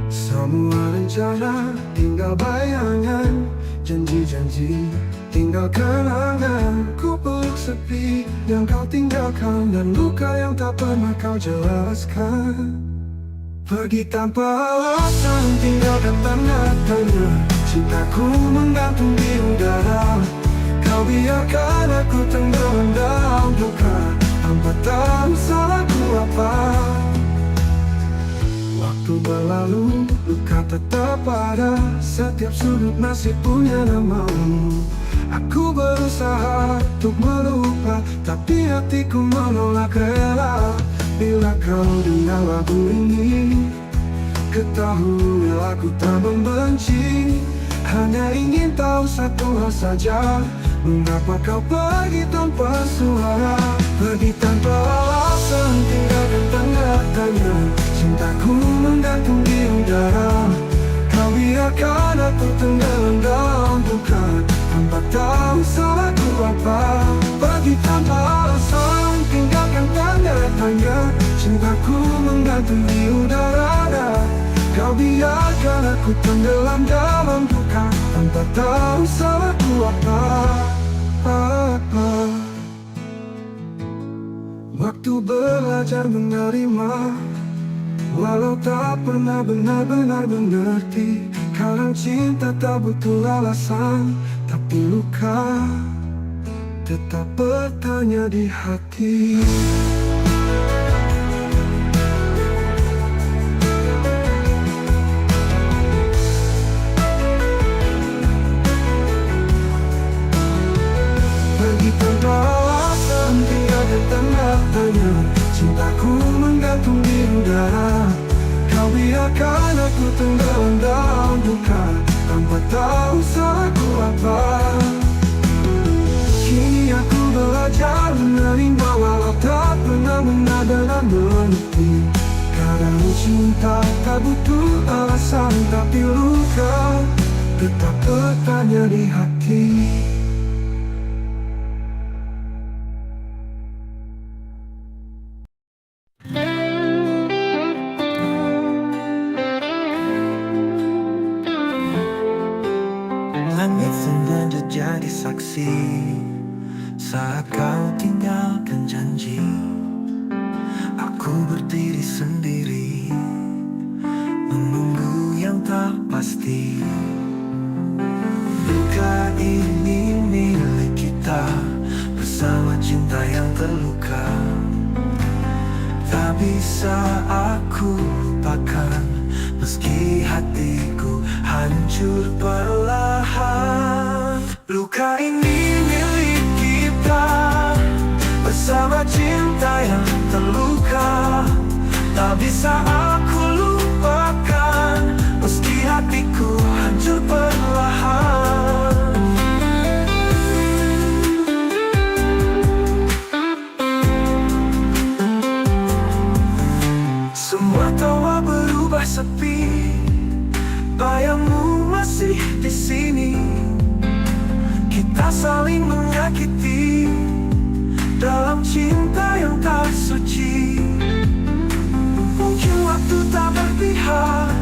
[SPEAKER 2] Semua rencana tinggal bayangan, janji-janji tinggal kenangan. Ku peluk sepi yang kau tinggalkan, dan luka yang tak pernah kau jelaskan. Pergi tanpa alasan, tinggalkan tanda tanya. Cintaku menggantung di udara, kau biarkan aku tenggelam dalam duka tanpa tahu salahku apa. Waktu berlalu, luka tetap ada, setiap sudut masih punya namamu. Aku berusaha untuk melupa, tapi hatiku menolak rela. Bila kau dengar lagu ini, ketahui aku tak membenci. Hanya ingin tahu satu hal saja, mengapa kau pergi tanpa suara. Pergi tanpa alasan, tinggalkan tanda tanya. Cintaku menggantung di udara, kau biar biarkan aku tenggelam dalam duka tanpa tahu salahku apa. Pergi tanpa alasan, tinggalkan tanda tanya. Cintaku menggantung di udara. Kau biarkan aku tenggelam dalam duka tanpa tahu salahku apa. Waktu belajar menerima, walau tak pernah benar-benar mengerti. Kadang cinta tak butuh alasan, tapi luka tetap bertanya di hati. Pergi tanpa alasan, tiada tanda tanya. Cintaku menggantung di udara. Kau biarkan aku tenggelam dalam duka tanpa tahu salahku apa. Kini aku belajar menerima, walau tak pernah benar-benar mengerti. Kadang cinta tak butuh alasan, tapi luka tetap bertanya di hati.
[SPEAKER 1] Langit sengaja jadi saksi saat kau tinggalkan janji. Aku berdiri sendiri menunggu yang tak pasti. Luka ini milik kita bersama cinta yang terluka. Tak bisa aku lupakan meski hatiku hancur perlahan. Luka ini milik kita bersama cinta yang terluka. Tak bisa aku lupakan meski hatiku hancur perlahan. Semua tawa berubah sepi, bayangmu masih di sini. Kita saling menyakiti dalam cinta yang tak suci. Mungkin waktu tak berpihak,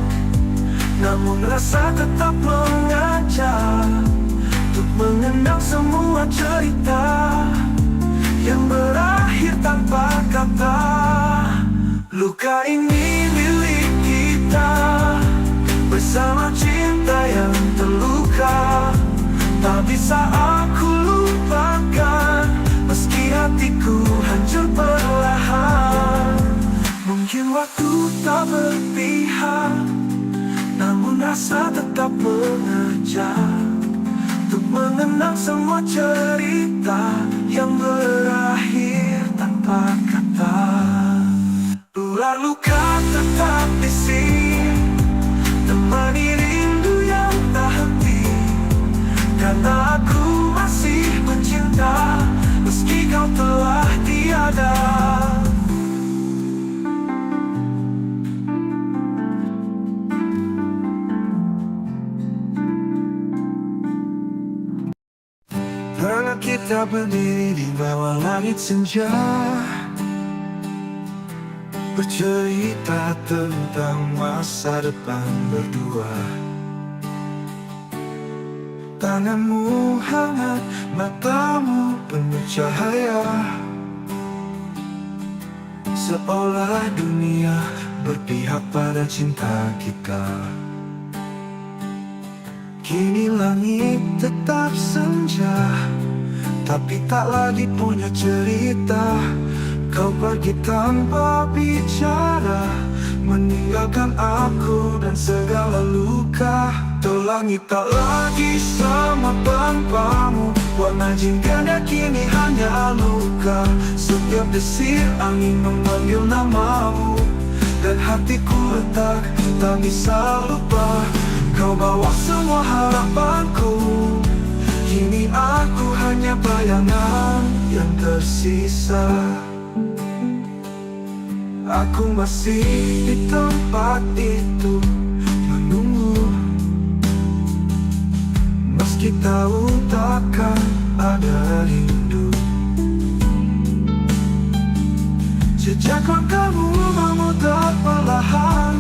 [SPEAKER 1] namun rasa tetap mengajak untuk mengenang semua cerita yang berakhir tanpa kata. Luka ini milik kita bersama cinta yang terluka. Tak bisa aku lupakan meski hatiku hancur perlahan. Mungkin waktu tak berpihak, namun rasa tetap mengajak untuk mengenang semua cerita yang berakhir tanpa kata. Ular luka tetap bisi, temani rindu yang tak henti. Karena aku masih mencinta meski kau telah tiada. Pernah kita berdiri di bawah langit senja, bercerita tentang masa depan berdua. Tanganmu hangat, matamu penuh cahaya, seolah dunia berpihak pada cinta kita. Kini langit tetap senja, tapi tak lagi punya cerita. Kau pergi tanpa bicara, meninggalkan aku dan segala luka. Tuh langit tak lagi sama tanpamu, warna jingkanya kini hanya luka. Setiap desir angin memanggil namamu, dan hatiku retak, tak bisa lupa. Kau bawa semua harapanku, kini aku hanya bayangan yang tersisa. Aku masih di tempat itu, menunggu
[SPEAKER 2] meski tahu takkan ada rindu. Jejak langkahmu memudar perlahan,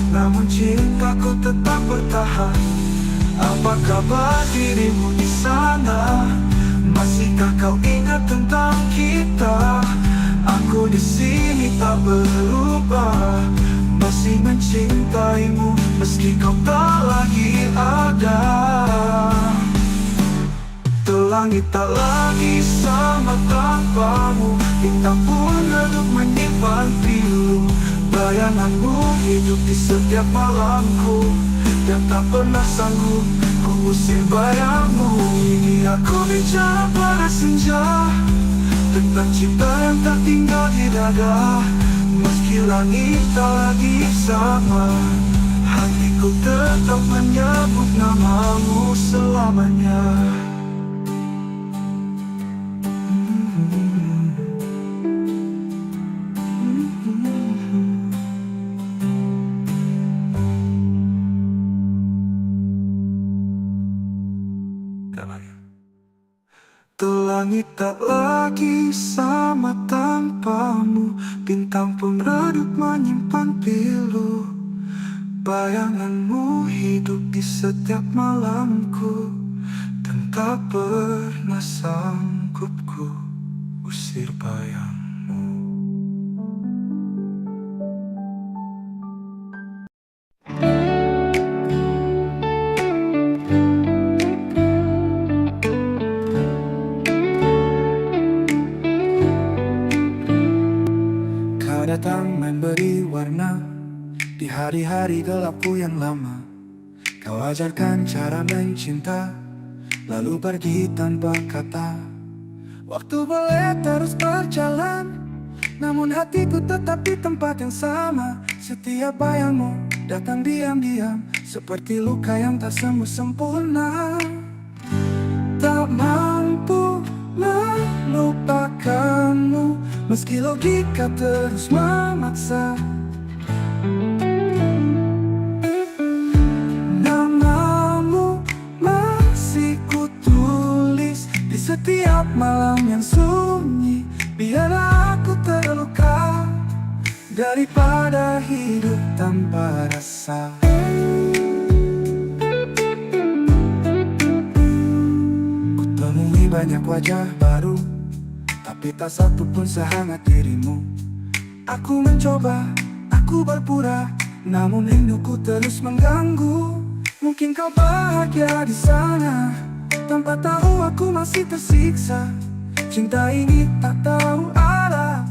[SPEAKER 2] namun cintaku tetap bertahan. Apa kabar dirimu di sana? Masihkah kau ingat tentang kita? Aku di sini tak berubah, masih mencintaimu meski kau tak lagi ada. Langit tak lagi sama tanpamu, bintang pun redup menyimpan pilu. Bayanganmu hidup di setiap malamku, dan tak pernah sanggup ku usir bayangmu. Ini aku bicara pada senja, tentang cinta yang tak tinggal di dada. Meski langit tak lagi sama, hatiku tetap menyebut namamu selamanya. Langit tak lagi sama tanpamu, bintang pun redup menyimpan pilu. Bayanganmu hidup di setiap malamku, dan tak pernah sanggup ku usir bayangmu. Datang memberi warna di hari-hari gelapku yang lama. Kau ajarkan cara mencinta, lalu pergi tanpa kata. Waktu boleh terus berjalan, namun hatiku tetap di tempat yang sama. Setiap bayangmu datang diam-diam, seperti luka yang tak sembuh sempurna. Tak mampu melupakanmu, meski logika terus memaksa. Namamu masih kutulis di setiap malam yang sunyi. Biarlah aku terluka daripada hidup tanpa rasa. Kutemui banyak wajah baru, tapi tak satu pun sehangat dirimu. Aku mencoba, aku berpura, namun rinduku terus mengganggu. Mungkin kau bahagia di sana, tanpa tahu aku masih tersiksa. Cinta ini tak tahu arah,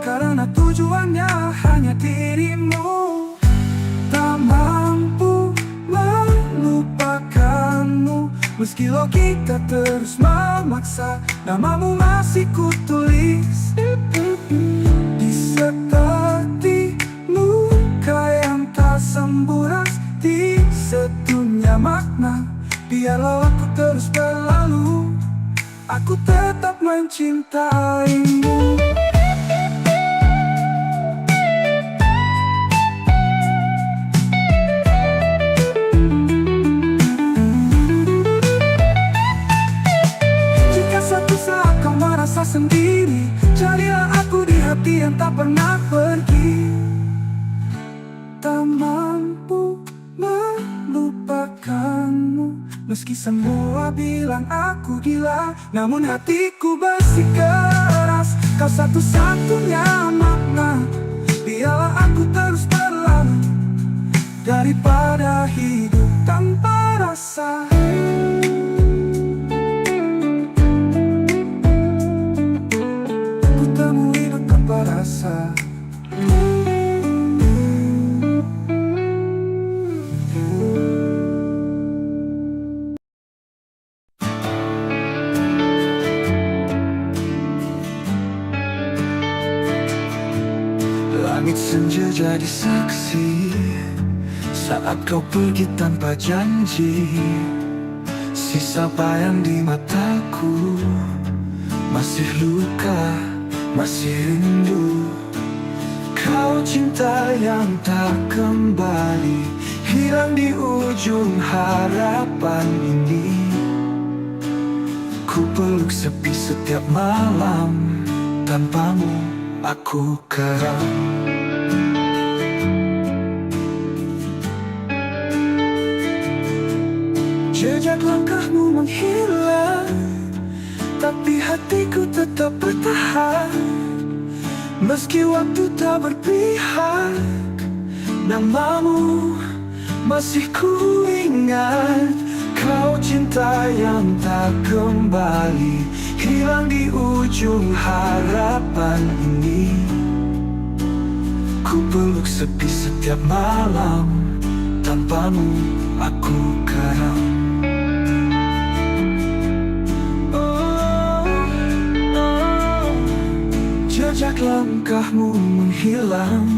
[SPEAKER 2] karena tujuannya hanya dirimu. Tak mampu melupakanmu, meski logika terus memaksa. Namamu masih kutulis di seperti luka yang tak sembuh, di sedunia makna. Biarlah aku terus berlalu, aku tetap mencintaimu. Sendiri, jadilah aku di hati yang tak pernah pergi. Tak mampu melupakanmu, meski semua bilang aku gila, namun hatiku bersikeras. Kau satu-satunya makna, biarlah aku terus berlalu daripada hidup tanpa rasa. Rasa. Langit senja jadi saksi saat kau pergi tanpa janji. Sisa bayang di mataku, masih luka, masih rindu. Kau cinta yang tak kembali, hilang di ujung harapan ini.
[SPEAKER 1] Ku peluk sepi setiap malam, tanpamu aku karam. Jejak langkahmu menghilang, tapi hatiku tetap bertahan. Meski waktu tak berpihak, namamu masih ku ingat. Kau cinta yang tak kembali, hilang di ujung harapan ini. Ku peluk sepi setiap malam, tanpamu aku karam. Jejak langkahmu menghilang,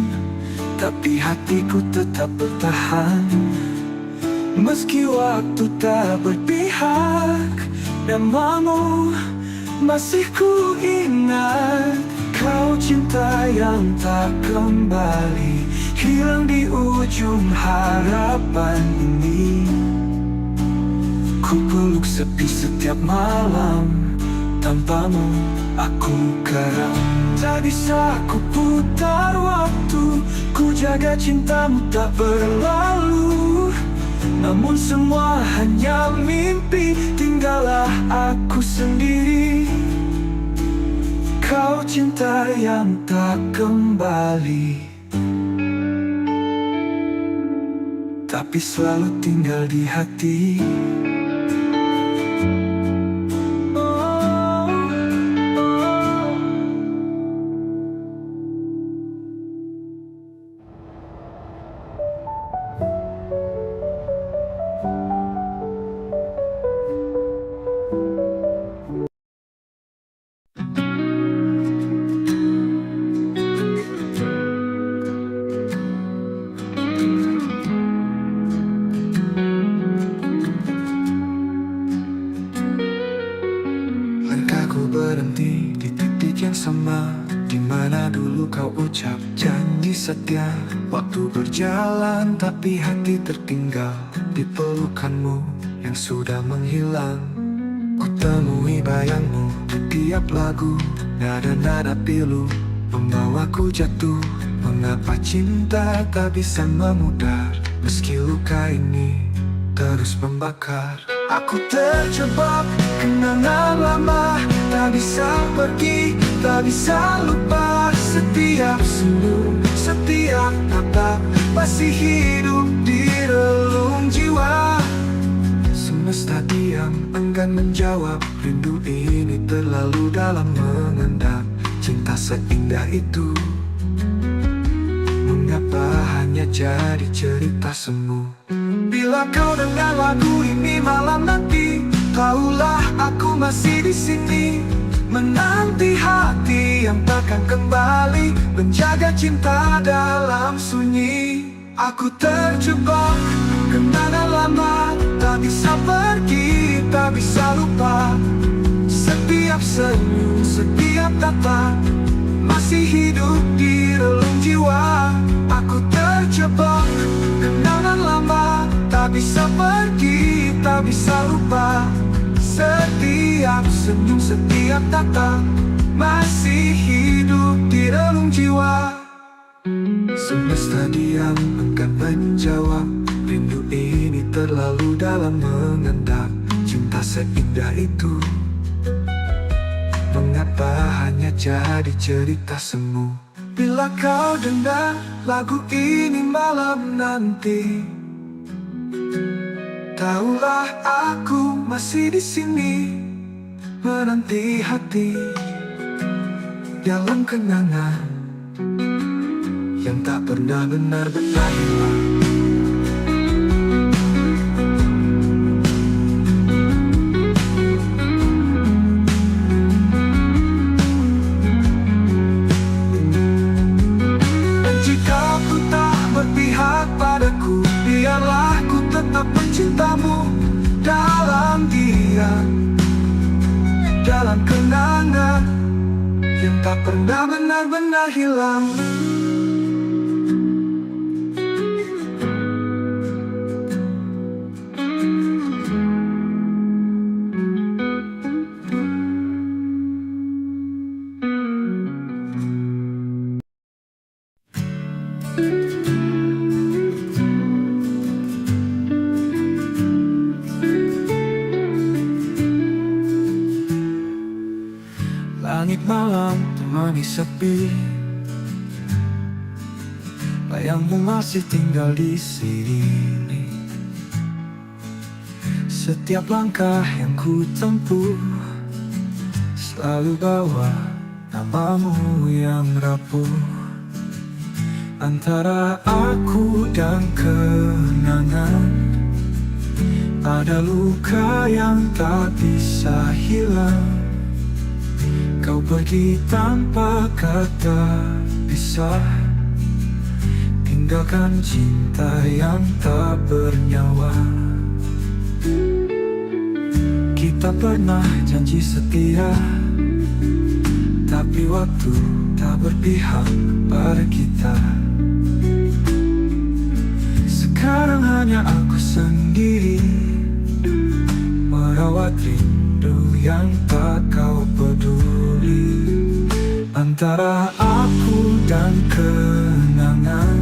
[SPEAKER 1] tapi hatiku tetap bertahan. Meski waktu tak berpihak, namamu masih ku ingat. Kau cinta yang tak kembali, hilang di ujung harapan ini. Ku peluk sepi setiap malam, tanpamu aku karam. Tak bisa ku putar waktu, ku jaga cintamu tak berlalu. Namun semua hanya mimpi, tinggallah aku sendiri. Kau cinta yang tak kembali, tapi selalu tinggal di hati. Berhenti di titik yang sama, di mana dulu kau ucap janji setia. Waktu berjalan tapi hati tertinggal di pelukanmu yang sudah menghilang. Ku temui bayangmu di tiap lagu, nada-nada pilu membawaku jatuh. Mengapa cinta tak bisa memudar, meski luka ini terus membakar. Aku terjebak kenangan lama, tak bisa pergi, tak bisa lupa. Setiap senyum, setiap tatap masih hidup di relung jiwa. Semesta diam, enggan menjawab. Rindu ini terlalu dalam mengendap. Cinta seindah itu, mengapa hanya jadi cerita semu? Bila kau dengar lagu ini malam nanti, tahulah aku masih di sini, menanti hati yang takkan kembali, menjaga cinta dalam sunyi. Aku terjebak kenangan lama, tak bisa pergi, tak bisa lupa. Setiap senyum, setiap tatap masih hidup di relung jiwa. Aku terjebak kenangan lama, tak bisa pergi, tak bisa lupa. Setiap senyum, setiap tatap masih hidup di relung jiwa. Semesta diam, enggan menjawab. Rindu ini terlalu dalam mengendap. Cinta seindah itu, mengapa hanya jadi cerita semu? Bila kau dengar lagu ini malam nanti, tahulah aku masih di sini, menanti hati dalam kenangan yang tak pernah benar-benar hilang. Padaku, biarlah ku tetap mencintamu dalam diam, dalam kenangan yang tak pernah benar-benar hilang. menemani sepi. Bayangmu masih tinggal di sini. Setiap langkah yang ku tempuh selalu bawa namamu yang rapuh. Antara aku dan kenangan ada luka yang tak bisa hilang. Kau pergi tanpa kata pisah, tinggalkan cinta yang tak bernyawa. Kita pernah janji setia, tapi waktu tak berpihak pada kita. Sekarang hanya aku sendiri merawat rindu yang tak kau peduli. Antara aku dan kenangan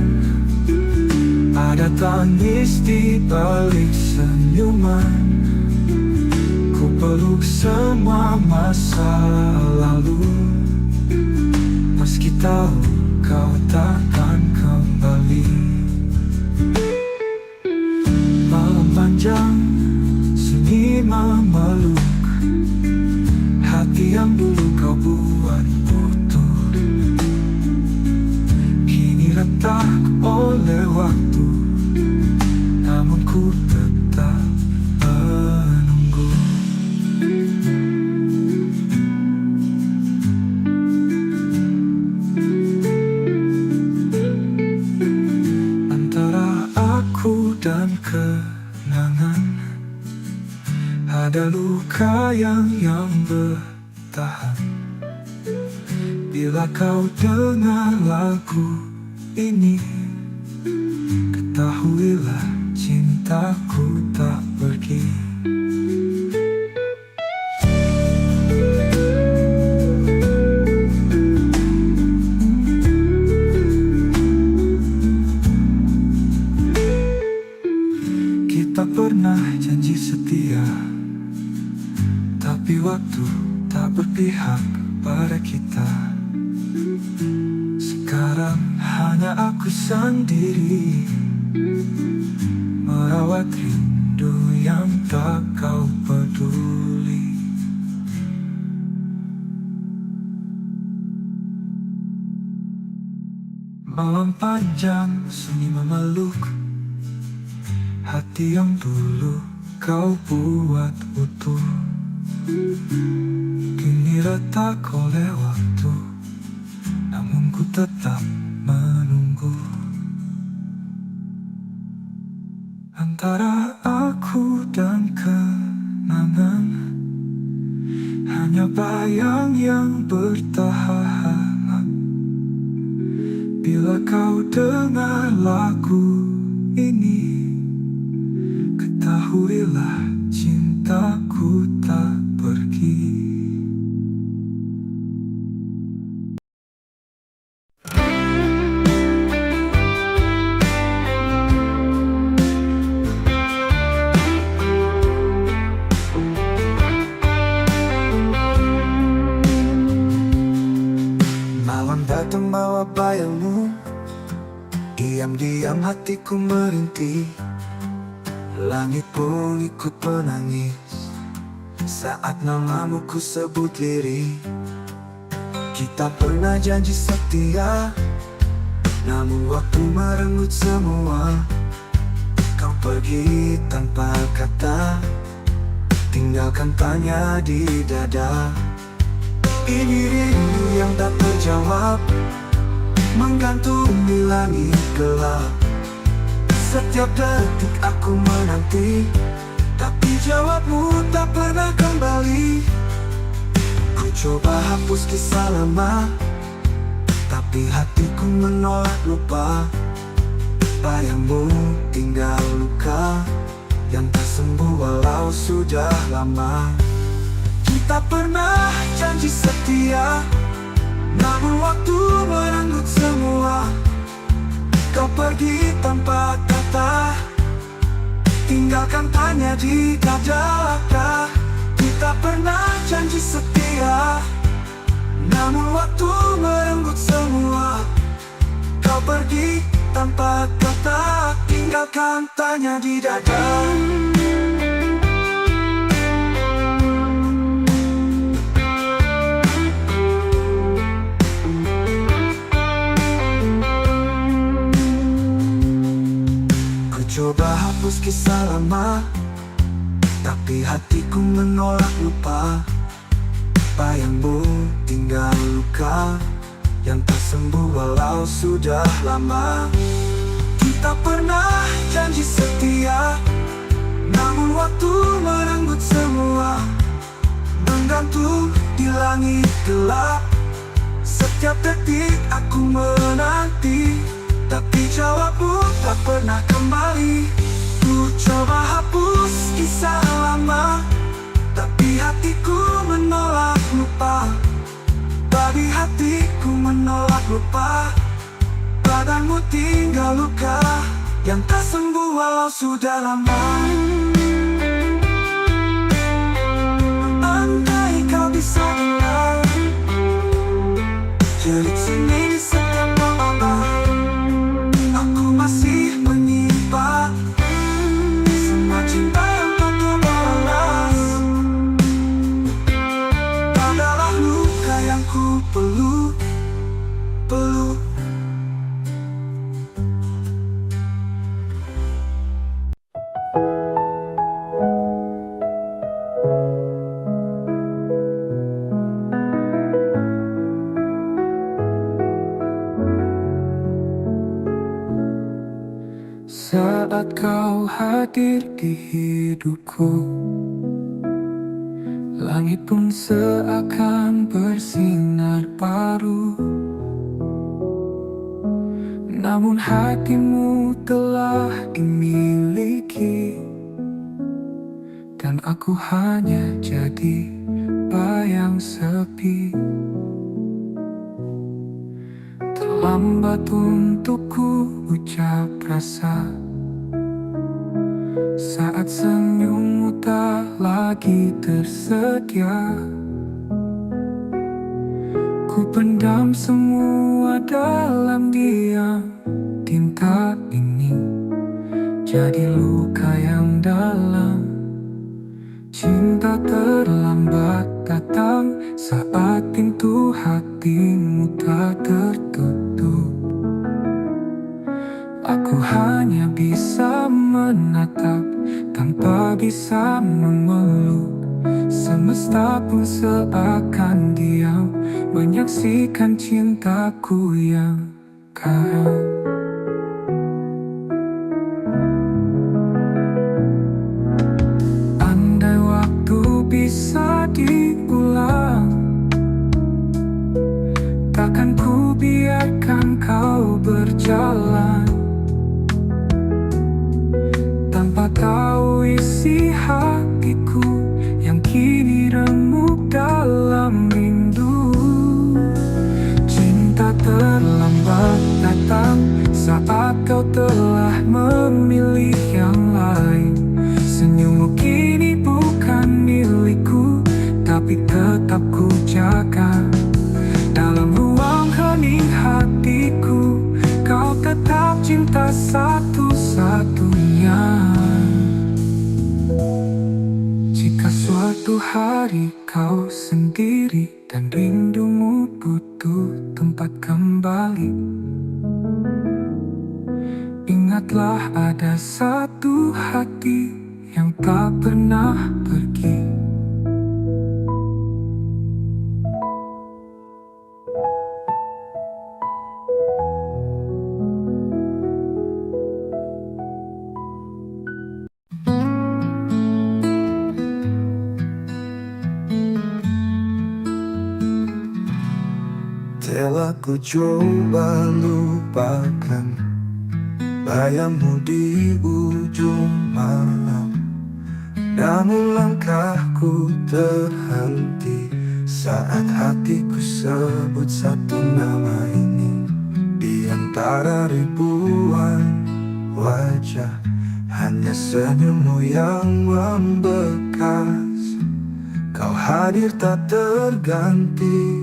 [SPEAKER 1] ada tangis di balik senyuman. Ku peluk semua masa lalu, meski tahu kau takkan kembali. Malam panjang, sunyi memeluk hati yang dulu kau buat utuh. Kini retak oleh waktu, namun ku tetap menunggu. Antara aku dan kenangan ada luka yang bertahan. Bila kau dengar lagu ini, ketahuilah cintaku tak pergi. Kita pernah janji setia, tapi waktu tak berpihak pada kita. Sekarang hanya aku sendiri merawat rindu yang tak kau peduli. Malam panjang, sunyi memeluk hati yang dulu kau buat utuh. Kini retak oleh waktu, namun ku tetap menunggu. Antara aku dan kenangan hanya bayang yang bertahan. Bila kau dengar lagu ini, ketahuilah cintaku tak pergi. Malam datang bawa bayangmu, diam-diam hatiku merintih. Langit pun ikut menangis saat namamu ku sebut lirih. Kita pernah janji setia, namun waktu merenggut semua. Kau pergi tanpa kata, tinggalkan tanya di dada. Ini rindu yang tak terjawab, menggantung di langit gelap. Setiap detik aku menanti, tapi jawabmu tak pernah kembali. Ku coba hapus kisah lama, tapi hatiku menolak lupa. Bayangmu tinggal luka yang tak sembuh walau sudah lama. Kita pernah janji setia, namun waktu merenggut semua. Kau pergi tanpa kata, tinggalkan tanya di dada. Kita pernah janji setia, Namun waktu merenggut semua. Kau pergi tanpa kata, tinggalkan tanya di dada. Ku coba hapus kisah lama, tapi hatiku menolak lupa. Bayangmu tinggal luka yang tak sembuh walau sudah lama. Kita pernah janji setia, namun waktu merenggut semua. Menggantung di langit gelap, setiap detik aku menanti, tapi jawabmu tak pernah kembali. Ku coba hapus kisah lama, tapi hatiku menolak lupa. Babi hatiku menolak lupa. Badanmu tinggal luka yang tak sembuh walau sudah lama. Andai kau bisa dengar jerit sini di setiap malam, aku masih menyimpan semua cinta yang tak terbalas. Adalah luka yang ku peluk.
[SPEAKER 2] Saat kau hadir di hidupku, langit pun seakan bersinar baru. Namun hatimu telah dimiliki, dan aku hanya jadi bayang sepi. Terlambat untuk ku ucap rasa saat senyummu tak lagi tersedia. Ku pendam semua dalam diam. Tinta ini jadi luka yang dalam. Cinta terlambat datang saat pintu hatimu tak tertutup. Aku hanya bisa menatap tanpa bisa memeluk. Semesta pun seakan diam menyaksikan cintaku yang karam. Andai waktu bisa diulang, takkan ku biarkan kau berjalan tanpa tahu isi hatiku yang kini remuk dalam rindu. Cinta terlambat datang saat kau telah memilih yang lain. Senyummu kini bukan milikku, tapi tetap ku jaga. Dalam ruang hening hatiku, kau tetap cinta satu-satunya. Jika suatu hari kau sendiri dan rindumu butuh tempat kembali, ingatlah ada satu hati yang tak pernah pergi.
[SPEAKER 1] Telah ku coba lupakan bayangmu di ujung malam, namun langkahku terhenti saat hatiku sebut satu nama ini. Di antara ribuan wajah, hanya senyummu yang membekas. Kau hadir tak terganti,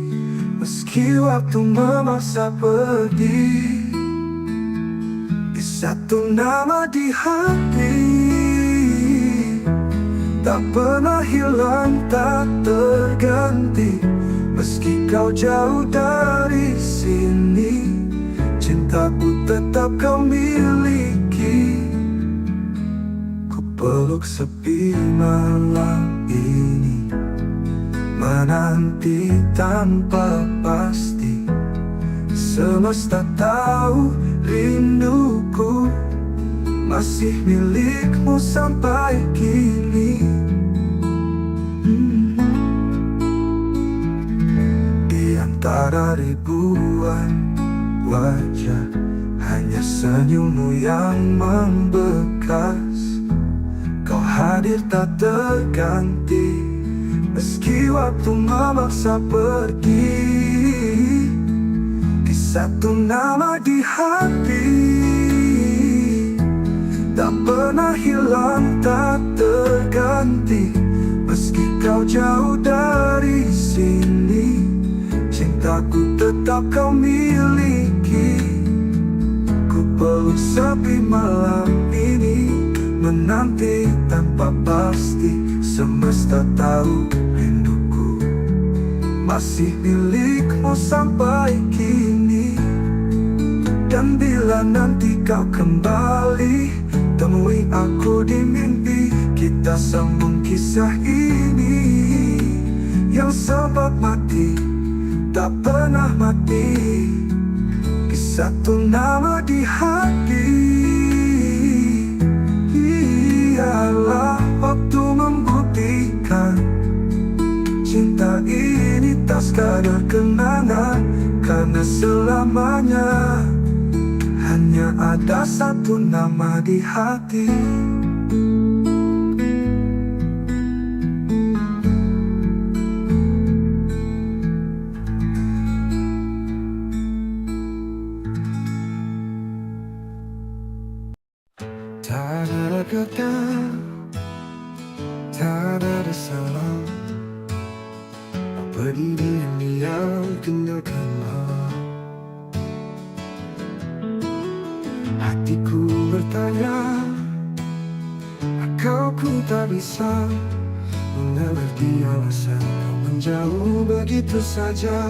[SPEAKER 1] Meski waktu memaksa pergi, di satu nama di hati, tak pernah hilang, tak terganti. Meski kau jauh dari sini, cintaku tetap kau miliki. Ku peluk sepi malam ini, menanti tanpa pasti. Semesta tahu rinduku masih milikmu sampai kini. Di antara ribuan wajah, hanya senyummu yang membekas. Kau hadir tak terganti, meski waktu memaksa pergi. Di satu nama di hati, tak pernah hilang, tak terganti. Meski kau jauh dari sini, cintaku tetap kau miliki. Ku peluk sepi malam ini, menanti tanpa pasti. Semesta tahu rinduku masih milikmu sampai kini. Dan bila nanti kau kembali, temui aku di mimpi. Kita sambung kisah ini yang sempat mati, tak pernah mati. Di satu nama di hati, ialah waktu membuktikan cinta ini tak sekadar kenangan. Karena selamanya hanya ada satu nama di hati. Tak ada kata, tak ada salah. Pergi diam-diam, tinggalkanlah. Hatiku bertanya, kau ku tak bisa mengerti alasan kau menjauh begitu saja.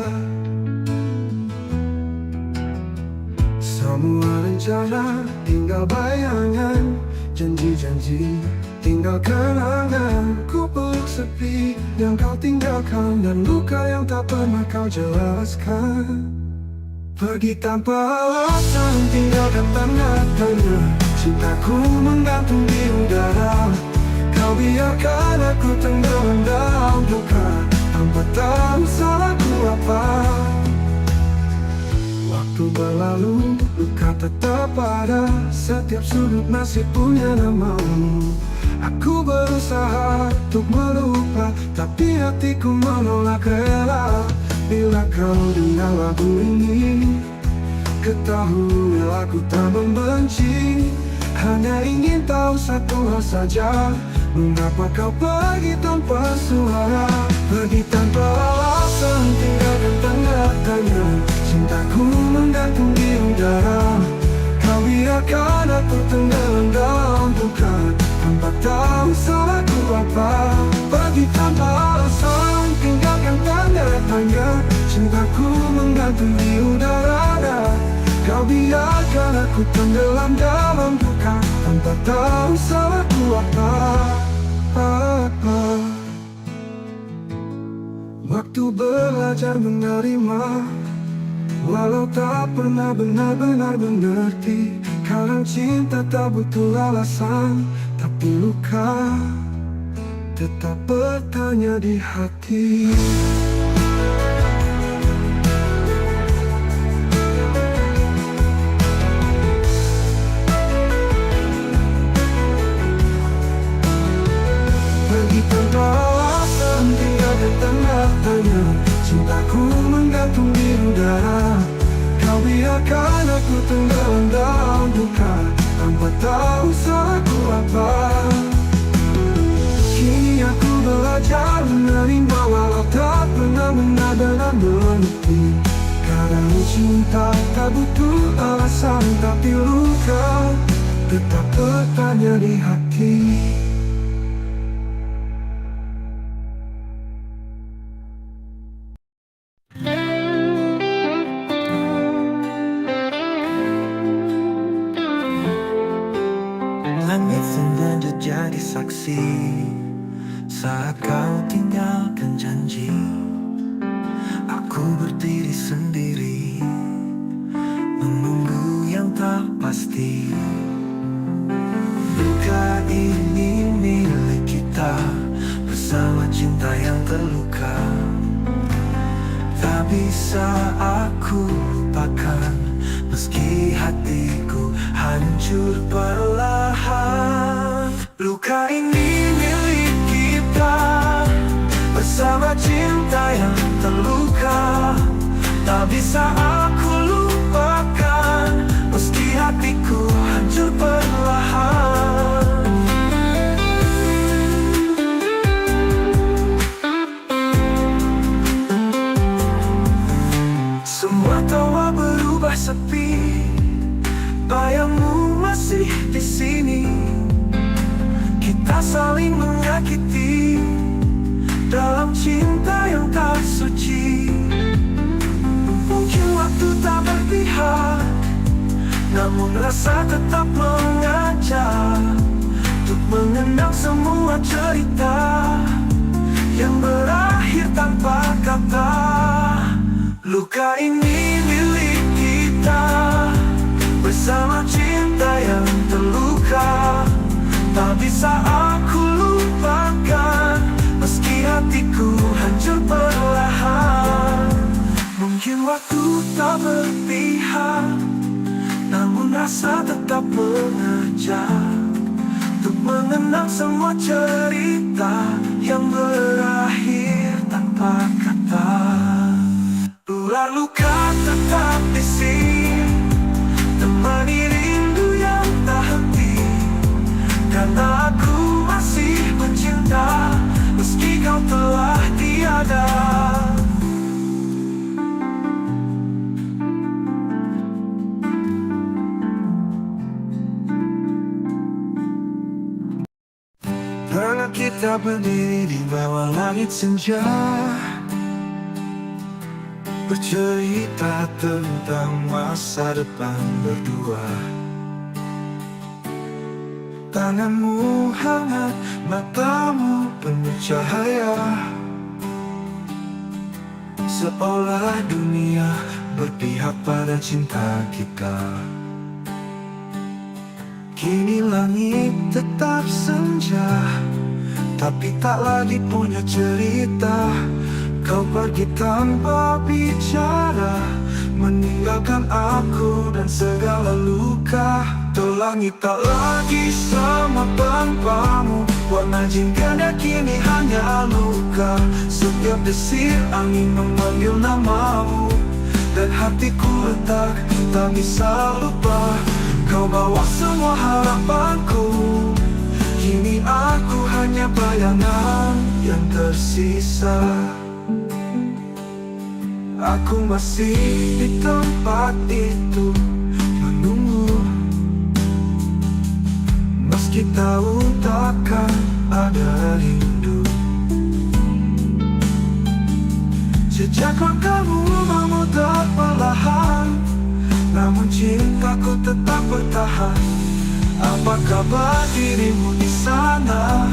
[SPEAKER 1] Semua rencana tinggal bayangan, janji-janji tinggal kenangan. Ku peluk sepi yang kau tinggalkan, dan luka yang tak pernah kau jelaskan. Pergi tanpa alasan, tinggalkan tanda tanya. Cintaku menggantung di udara. Kau biarkan aku tenggelam dalam duka, tanpa tahu salahku apa. Waktu berlalu, luka tetap ada. Setiap sudut masih punya namamu. Aku berusaha untuk melupa, tapi hatiku menolak rela. Bila kau dengar lagu ini, ketahui aku tak membenci. Hanya ingin tahu satu hal saja, mengapa kau pergi tanpa suara. Pergi tanpa alasan, tinggalkan tanda tanya. Cintaku menggantung di udara. Kau biarkan aku tenggelam dalam duka, tanpa tahu salahku apa. Pergi tanpa alasan, tinggalkan tanda tanya. Cintaku menggantung di udara. Kau biarkan aku tenggelam dalam duka, tanpa tahu salahku apa. Waktu belajar menerima, walau tak pernah benar-benar mengerti. Kadang cinta tak butuh alasan, tapi luka tetap bertanya di hati. Pergi tanpa alasan, tinggalkan tanda tanya. Cintaku menggantung di udara. Kau biarkan aku tenggelam dalam duka, tanpa tahu salahku apa. Kini aku belajar menerima, walau tak pernah benar-benar mengerti. cinta tak butuh alasan, tapi luka tetap bertanya di hati.
[SPEAKER 2] Langit sengaja jadi saksi saat kau tinggalkan janji. Aku berdiri sendiri menunggu yang tak pasti. Luka ini milik kita bersama cinta yang terluka. Tak bisa aku lupakan meski hatiku hancur perlahan. Luka ini milik kita bersama cinta yang terluka. Tak bisa aku lupakan meski hatiku hancur perlahan. Semua tawa berubah sepi, bayangmu masih di sini. Kita saling menyakiti dalam cinta yang tak suci. Mungkin waktu tak berpihak, namun rasa tetap mengajak untuk mengenang semua cerita yang berakhir tanpa kata. Luka ini milik kita bersama cinta yang terluka. Tak bisa aku lupakan meski hatiku hancur perlahan. Mungkin waktu tak berpihak, namun rasa tetap mengajak untuk mengenang semua cerita yang berakhir tanpa kata. Ular luka tetap di sini, temani rindu yang tak henti. Karena aku masih mencinta meski kau telah tiada. Pernah kita berdiri di bawah langit senja, bercerita tentang masa depan berdua. Tanganmu hangat, matamu penuh cahaya, seolah dunia berpihak pada cinta kita. Kini langit tetap senja, tapi tak lagi punya cerita. Kau pergi tanpa bicara, meninggalkan aku dan segala luka. Tuh langit tak lagi sama tanpamu, warna jingga kini hanya luka. Setiap desir angin memanggil namamu, dan hatiku retak, tak bisa lupa. Kau bawa semua harapanku, kini aku hanya bayangan yang tersisa. Aku masih di tempat itu menunggu, meski tahu takkan ada rindu. Jejak langkahmu memutar perlahan, namun cintaku tetap bertahan. Apa kabar dirimu di sana?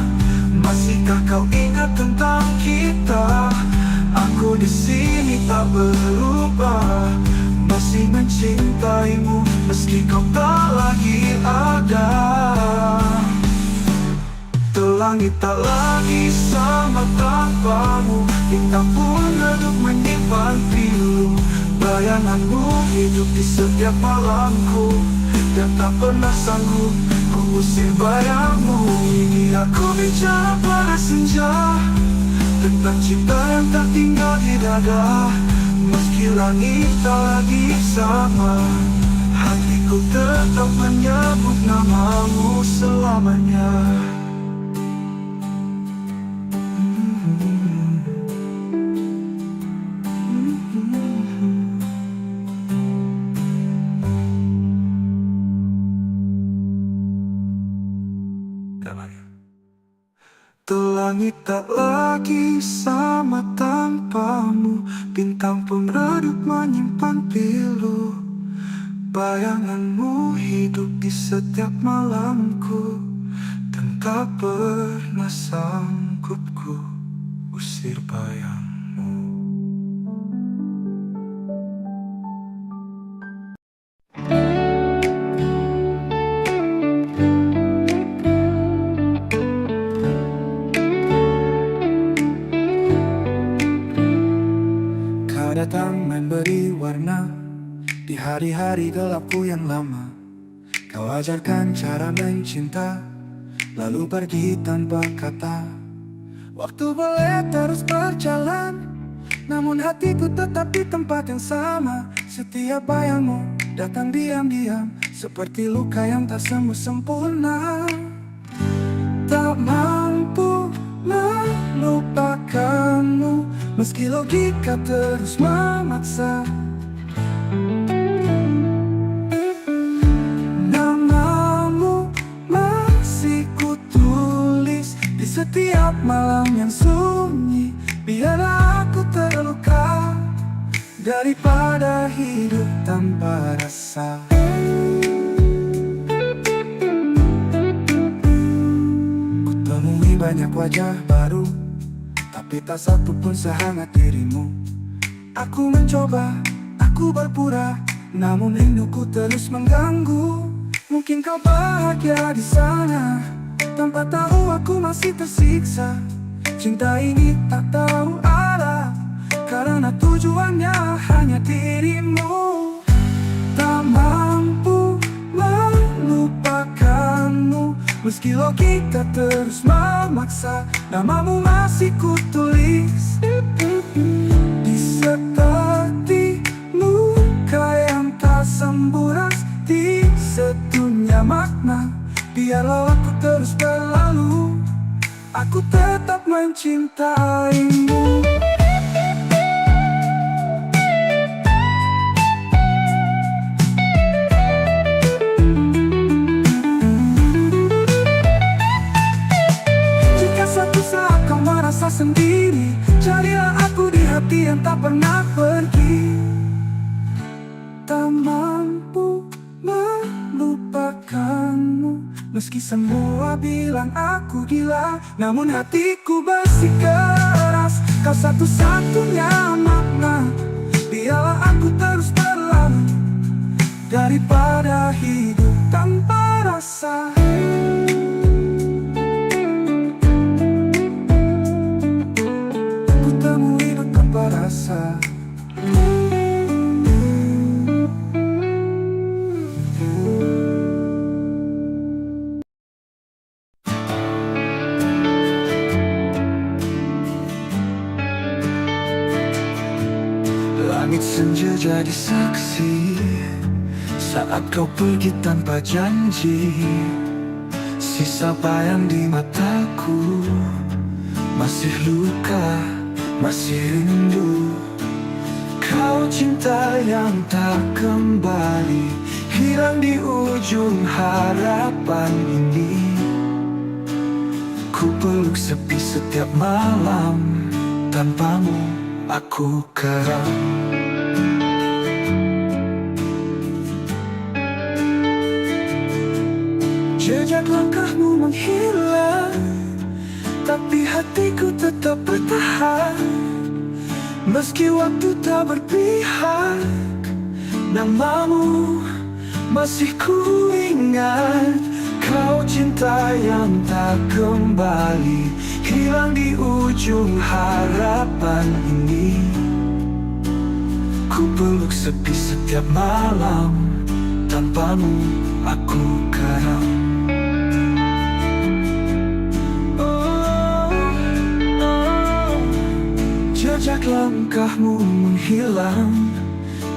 [SPEAKER 2] Masihkah kau ingat tentang kita? Aku di sini tak berubah, masih mencintaimu meski kau tak lagi ada. Langit tak lagi sama tanpamu, bintang pun redup menyimpan pilu. Bayanganmu hidup di setiap malamku, dan tak pernah sanggup ku usir bayangmu. Ini aku bicara pada senja, tentang cinta yang tak tinggal di dada. Meski langit tak lagi sama, hatiku tetap menyebut namamu selamanya.
[SPEAKER 1] Langit tak lagi sama tanpamu, bintang pun redup menyimpan pilu. Bayanganmu hidup di setiap malamku, dan tak pernah sanggup ku usir bayangmu. Kau datang memberi warna di hari-hari gelapku yang lama. Kau ajarkan cara mencinta, lalu pergi tanpa kata. Waktu boleh terus berjalan, namun hatiku tetap di tempat yang sama. Setiap bayangmu datang diam-diam, seperti luka yang tak sembuh sempurna. Tak mampu melupakanmu, meski logika terus memaksa. Namamu masih kutulis di setiap malam yang sunyi. Biarlah aku terluka daripada hidup tanpa rasa. Kutemui banyak wajah baru, tapi tak satu pun sehangat dirimu. Aku mencoba, aku berpura, namun rinduku terus mengganggu. Mungkin kau bahagia di sana, tanpa tahu aku masih tersiksa. Cinta ini tak tahu arah, karena tujuannya hanya dirimu. Tak mampu melupakanmu, meski logika terus memaksa. Namamu masih kutulis di seperti luka yang tak sembuh, di sedunia makna. Biarlah aku terus berlalu, aku tetap mencintaimu. Jika suatu saat kau merasa sendiri, carilah aku di hati yang tak pernah pergi. Tak mampu melupakanmu, meski semua bilang aku gila, namun hatiku bersikeras. Kau satu-satunya makna, biarlah aku terus berlalu daripada hidup tanpa rasa. Ku temui hidup tanpa rasa. Langit senja jadi saksi saat kau pergi tanpa janji. Sisa bayang di mataku, masih luka, masih rindu. Kau cinta yang tak kembali, hilang di ujung harapan ini. Ku peluk sepi setiap malam, tanpamu aku keram. Jejak langkahmu menghilang, tapi hatiku tetap bertahan. Meski waktu tak berpihak, namamu masih ku ingat. Kau cinta yang tak kembali, hilang di ujung harapan ini. Ku peluk sepi setiap malam, tanpamu aku karam. Jejak langkahmu menghilang,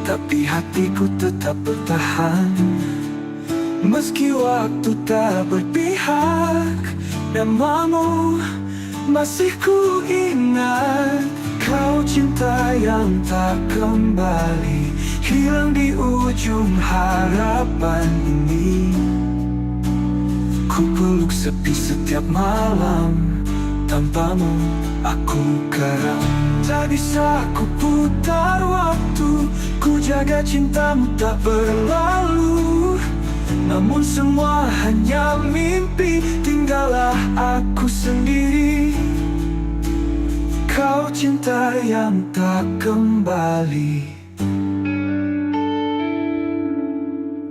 [SPEAKER 1] tapi hatiku tetap bertahan. Meski waktu tak berpihak, namamu masih ku ingat. Kau cinta yang tak kembali, hilang di ujung harapan ini. Ku peluk sepi setiap malam,
[SPEAKER 2] tanpamu aku karam. Tak bisa ku putar waktu, ku jaga cintamu tak berlalu. Namun semua hanya mimpi, tinggallah aku sendiri. Kau cinta yang tak kembali,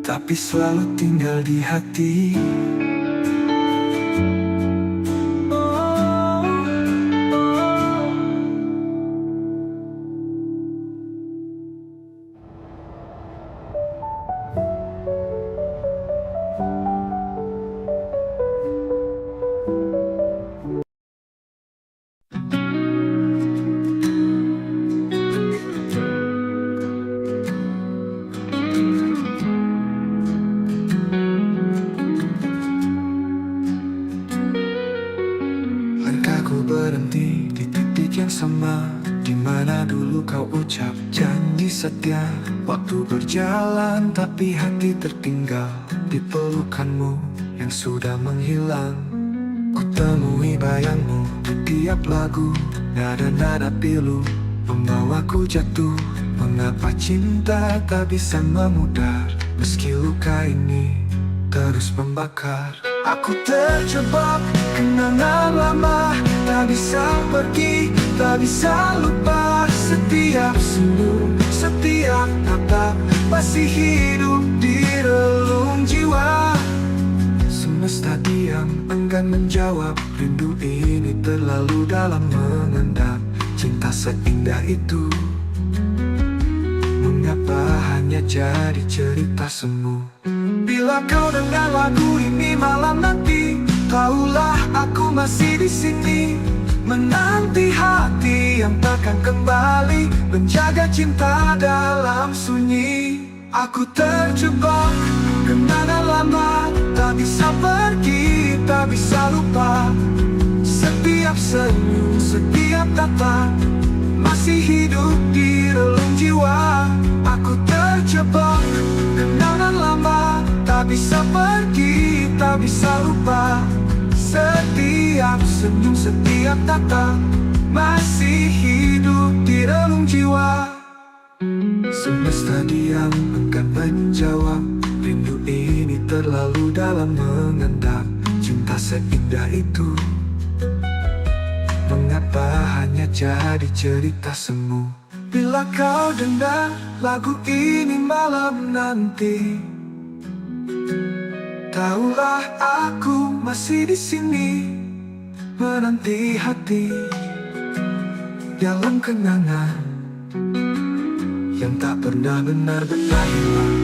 [SPEAKER 2] tapi selalu tinggal di hati. Langkahku berhenti di titik yang sama, di mana dulu kau ucap janji setia. Waktu berjalan tapi hati tertinggal di pelukanmu yang sudah menghilang. Ku temui bayangmu di tiap lagu, nada-nada pilu membawaku jatuh. Mengapa cinta tak bisa memudar, meski luka ini terus membakar. Aku terjebak kenangan lama, tak bisa pergi, tak bisa lupa. Setiap senyum, setiap tatap masih hidup di relung jiwa. Semesta diam, enggan menjawab. Rindu ini terlalu dalam mengendap. Cinta seindah itu, mengapa hanya jadi cerita semu? Bila kau dengar lagu ini malam nanti, tahulah aku masih di sini, menanti hati yang takkan kembali, menjaga cinta dalam sunyi. Aku terjebak kenangan lama, tak bisa pergi, tak bisa lupa. Setiap senyum, setiap tatap masih hidup di relung jiwa. Aku terjebak kenangan lama, tak bisa pergi, tak bisa lupa. Setiap senyum, setiap tatap masih hidup di relung jiwa. Semesta diam, enggan menjawab. Rindu ini terlalu dalam mengendap. Cinta seindah itu, mengapa hanya jadi cerita semu? Bila kau dengar lagu ini malam nanti, tahulah aku masih di sini, menanti hati dalam kenangan yang tak pernah benar-benar hilang.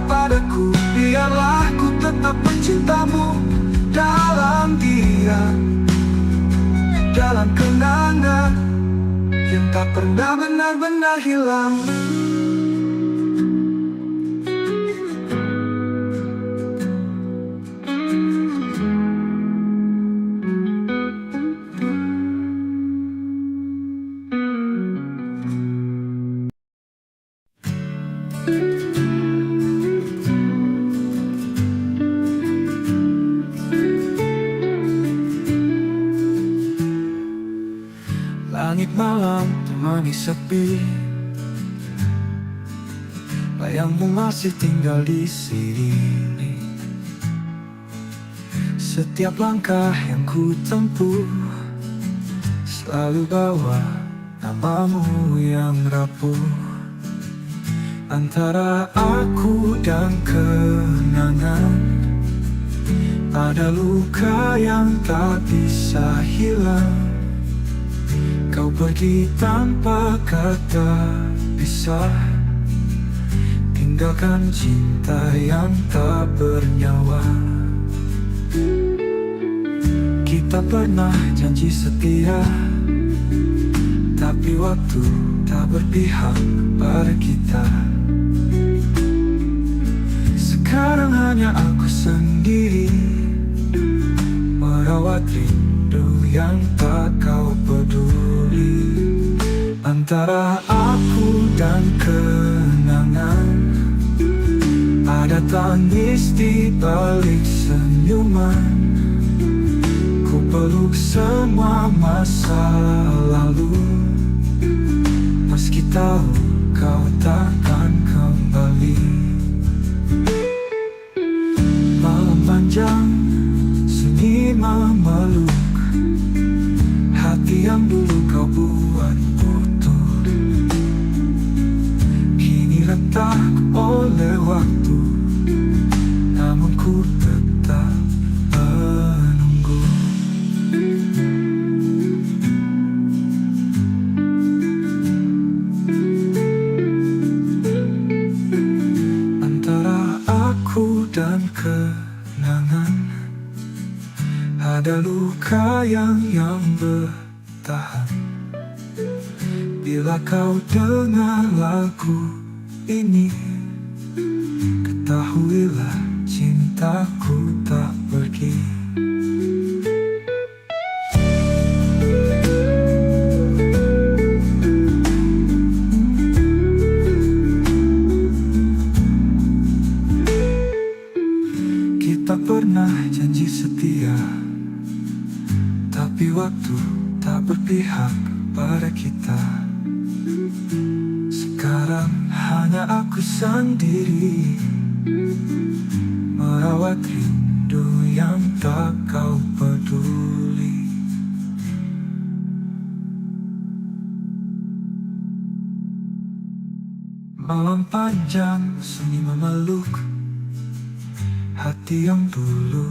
[SPEAKER 2] Padaku, biarlah ku tetap mencintamu dalam diam, dalam kenangan yang tak pernah benar-benar hilang. Langit malam temani sepi, bayangmu masih tinggal di sini. Setiap langkah yang ku tempuh selalu bawa namamu yang rapuh. Antara aku dan kenangan ada luka yang tak bisa hilang. Kau pergi tanpa kata pisah, tinggalkan cinta yang tak bernyawa. Kita pernah janji setia, tapi waktu tak berpihak pada kita. Sekarang hanya aku sendiri merawat rindu
[SPEAKER 1] yang tak kau peduli. Antara aku dan kenangan, ada tangis di balik senyuman. Ku peluk semua masa lalu, meski tahu kau takkan kembali. Malam panjang, sunyi memeluk hati yang dulu kau buat utuh. Kini retak oleh waktu, namun ku tetap menunggu. Antara aku dan kenangan, ada luka yang bertahan. Bila kau dengar lagu ini, ketahuilah cintaku tak pergi. Kita pernah janji setia, tapi waktu tak berpihak pada kita. Sekarang hanya aku sendiri merawat rindu yang tak kau peduli. Malam panjang, sunyi memeluk hati yang dulu